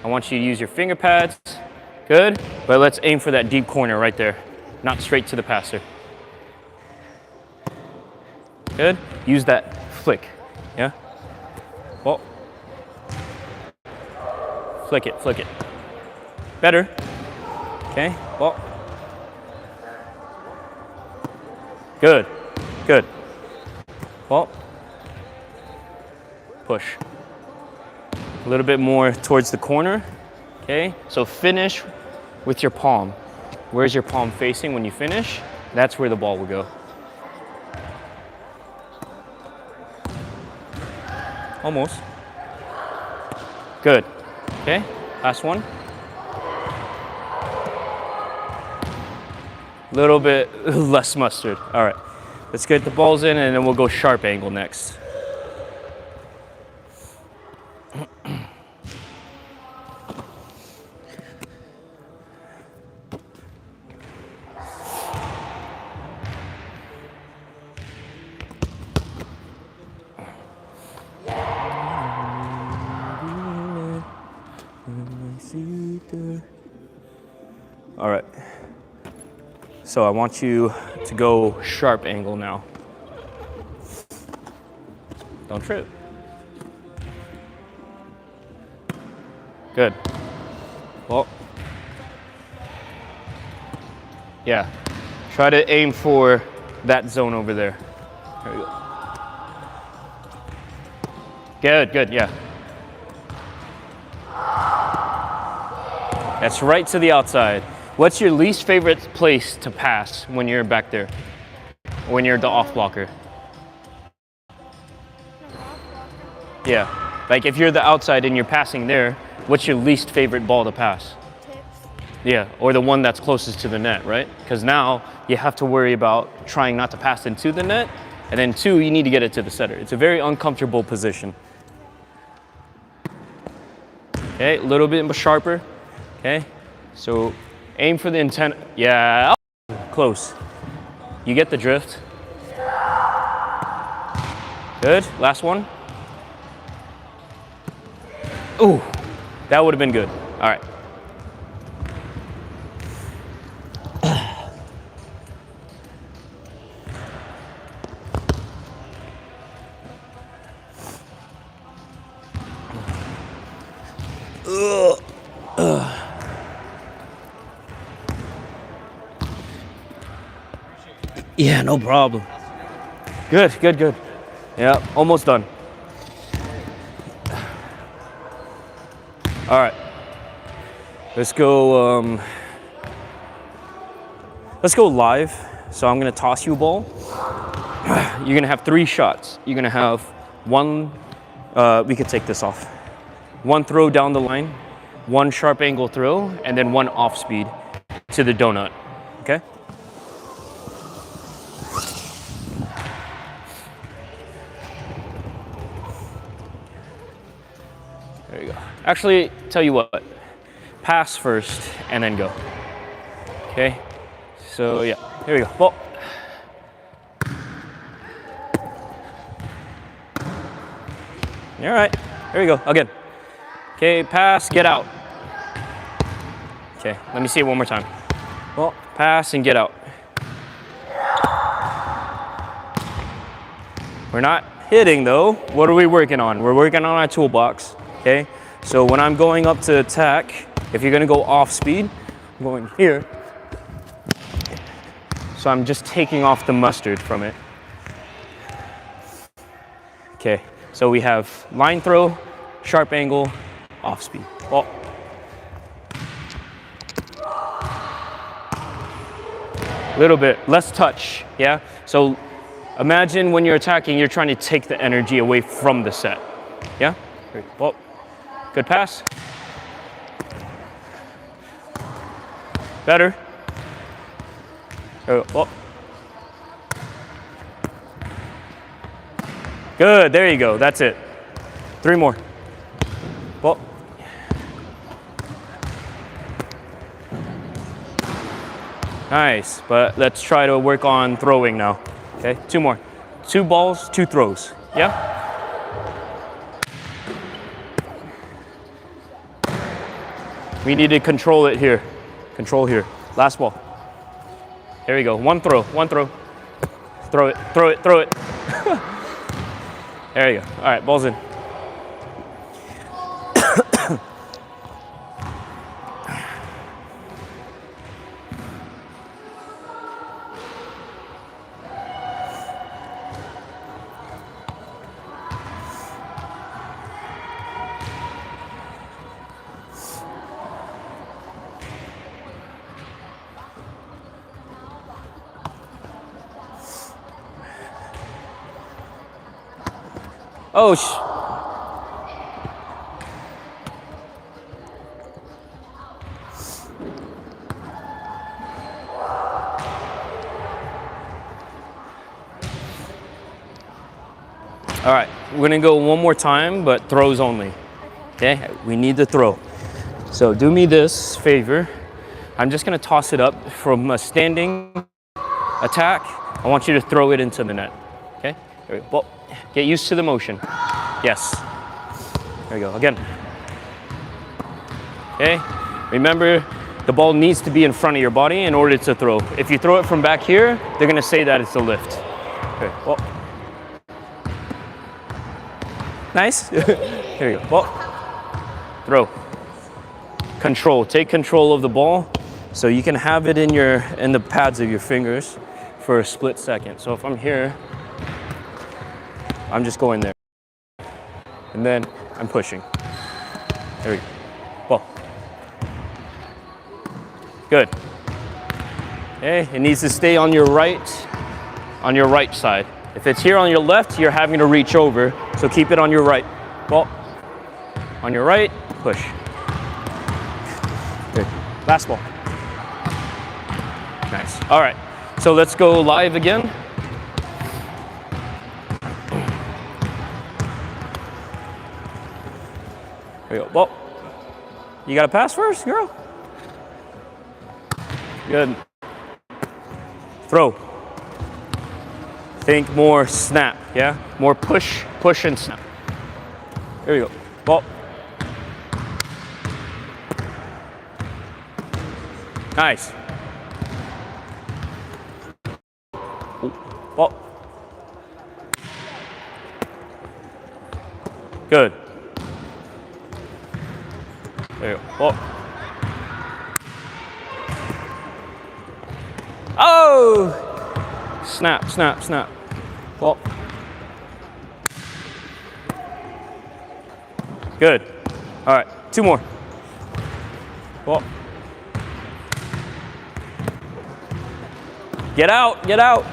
I want you to use your finger pads. Good, but let's aim for that deep corner right there, not straight to the passer. Good, use that flick, yeah? Well, flick it. Better. Okay, well. Good. Well. Push. A little bit more towards the corner. Okay, so finish with your palm. Where's your palm facing when you finish? That's where the ball will go. Almost. Good. Okay, last one. Little bit less mustard. All right, let's get the balls in and then we'll go sharp angle next. All right. So I want you to go sharp angle now. Don't trip. Good. Well, yeah. Try to aim for that zone over there. There we go. Good, good, yeah. That's right to the outside. What's your least favorite place to pass when you're back there? When you're the off blocker? Yeah. Like if you're the outside and you're passing there, what's your least favorite ball to pass? Tips. Yeah, or the one that's closest to the net, right? Because now you have to worry about trying not to pass into the net, and then two, you need to get it to the setter. It's a very uncomfortable position. Okay, a little bit sharper. Okay, so aim for the intent. Yeah, close. You get the drift. Good, last one. Ooh, that would have been good. All right. Yeah, no problem. Good, good, good. Yeah, almost done. All right. Let's go live. So I'm gonna toss you a ball. You're gonna have 3 shots. You're gonna have one, we could take this off. One throw down the line, one sharp angle throw, and then one off speed to the donut, okay? There you go. Actually, tell you what, pass first and then go, okay? So yeah, here we go, ball. All right, here we go, again. Okay, pass, get out. Okay, let me see it one more time. Well, pass and get out. We're not hitting though. What are we working on? We're working on our toolbox, okay? So when I'm going up to attack, if you're gonna go off speed, I'm going here. So I'm just taking off the mustard from it. Okay, so we have line throw, sharp angle, off speed. Ball. Little bit, less touch, yeah? So imagine when you're attacking, you're trying to take the energy away from the set, yeah? Ball. Good pass. Better. There we go. Ball. Good, there you go, that's it. 3 more. Ball. Nice, but let's try to work on throwing now. Okay, 2 more. 2 balls, 2 throws. Yeah? We need to control it here. Control here. Last ball. Here we go. 1 throw, 1 throw. Throw it, throw it, throw it. There you go. All right, ball's in. Oh, All right, we're gonna go one more time, but throws only. Okay, we need the throw. So do me this favor. I'm just gonna toss it up from a standing attack. I want you to throw it into the net. Okay, there we go. Well, get used to the motion. Yes. There we go, again. Okay, remember the ball needs to be in front of your body in order to throw. If you throw it from back here, they're gonna say that it's a lift. Okay, well. Nice. Here you go. Well, throw. Control. Take control of the ball so you can have it in the pads of your fingers for a split second. So if I'm here, I'm just going there. And then I'm pushing. There we go. Ball. Good. Okay, it needs to stay on your right side. If it's here on your left, you're having to reach over, so keep it on your right. Ball. On your right, push. Good. Last ball. Nice. All right, so let's go live again. There we go. Well, you got to pass first, girl. Good. Throw. Think more snap, yeah? More push and snap. There we go. Ball. Nice. Ball. Good. There you go. Ball. Oh! Snap, snap, snap. Ball. Good. All right, 2 more. Ball. Get out, get out.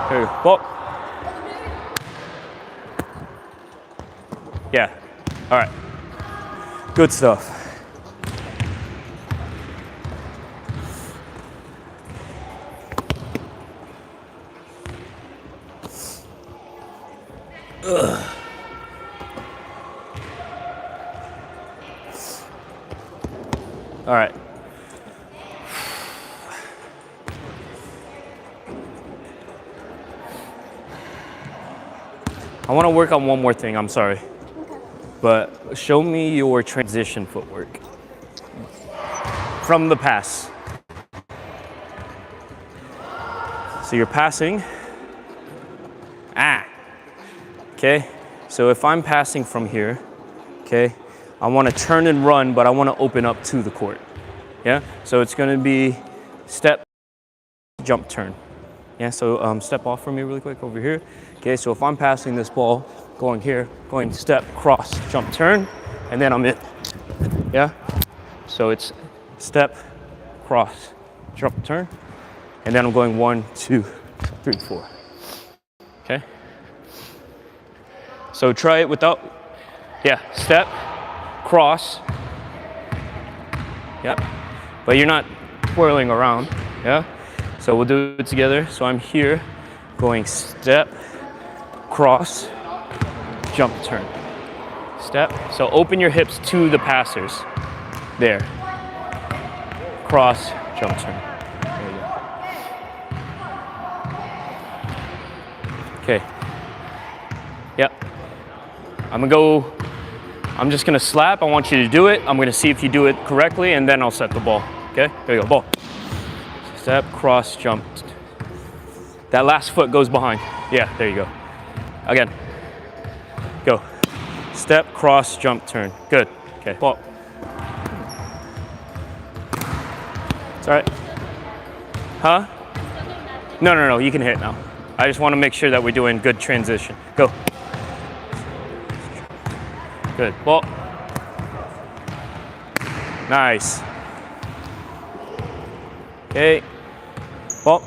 There you go. Ball. Yeah. All right. Good stuff. Ugh. All right. I want to work on one more thing, I'm sorry. Okay. But show me your transition footwork from the pass. So you're passing. Okay, so if I'm passing from here, okay, I want to turn and run, but I want to open up to the court. Yeah, so it's going to be step, jump, turn. Yeah, so step off for me really quick over here. Okay, so if I'm passing this ball, going here, going step, cross, jump, turn, and then I'm in. Yeah, so it's step, cross, jump, turn, and then I'm going 1, 2, 3, 4. Okay. So try it without, yeah, step, cross, yep, but you're not twirling around, yeah? So we'll do it together. So I'm here, going step, cross, jump, turn, step. So open your hips to the passers, there, cross, jump, turn, there you go. Okay, yep. I'm just gonna slap. I want you to do it. I'm gonna see if you do it correctly, and then I'll set the ball. Okay, there you go, ball. Step, cross, jump. That last foot goes behind. Yeah, there you go. Again, go. Step, cross, jump, turn. Good, okay, ball. It's all right. Huh? No, you can hit now. I just wanna make sure that we're doing good transition. Go. Good. Ball. Nice. Okay. Ball.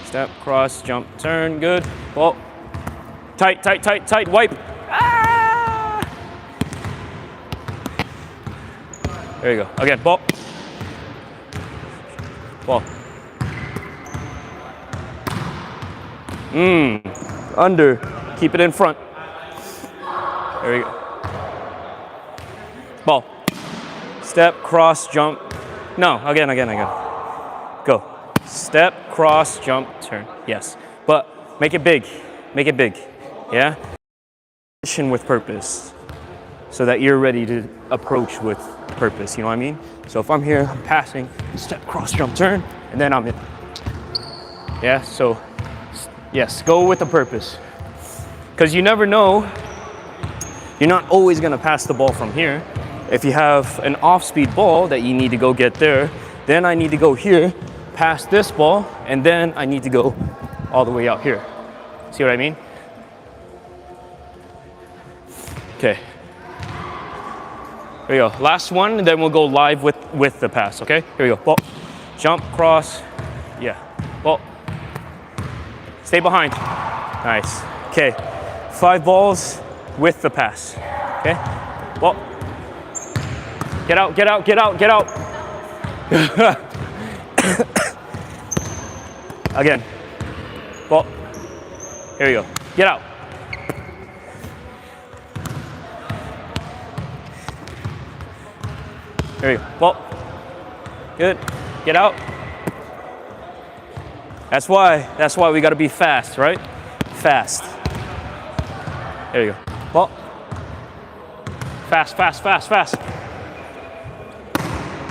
Step, cross, jump, turn. Good. Ball. Tight, tight, tight, tight. Wipe. Ah! There you go. Again, ball. Ball. Under. Keep it in front. There we go. Ball. Step, cross, jump. No, again. Go. Step, cross, jump, turn. Yes. But make it big. Make it big. Yeah? Position with purpose. So that you're ready to approach with purpose. You know what I mean? So if I'm here, I'm passing, step, cross, jump, turn, and then I'm in. Yeah? So, yes, go with the purpose. Because you never know. You're not always going to pass the ball from here. If you have an off-speed ball that you need to go get there, then I need to go here, pass this ball, and then I need to go all the way out here. See what I mean? Okay. Here we go. Last one, and then we'll go live with the pass, okay? Here we go. Ball, jump, cross. Yeah. Ball. Stay behind. Nice. Okay. 5 balls with the pass. Okay? Ball. Get out, get out, get out, get out. Again. Ball. Here we go. Get out. There you go. Ball. Good. Get out. That's why we got to be fast, right? Fast. There you go. Ball. Fast, fast, fast, fast.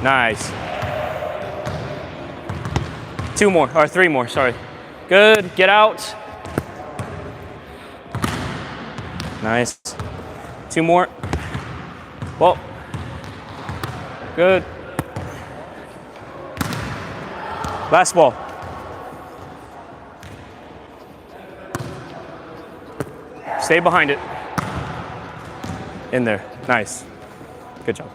Nice. 2 more, or 3 more, sorry. Good, get out. Nice. 2 more. Well, good. Last ball. Stay behind it. In there, nice. Good job.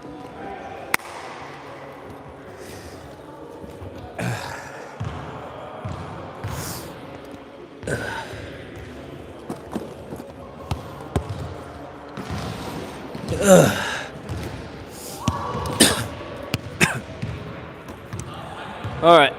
All right.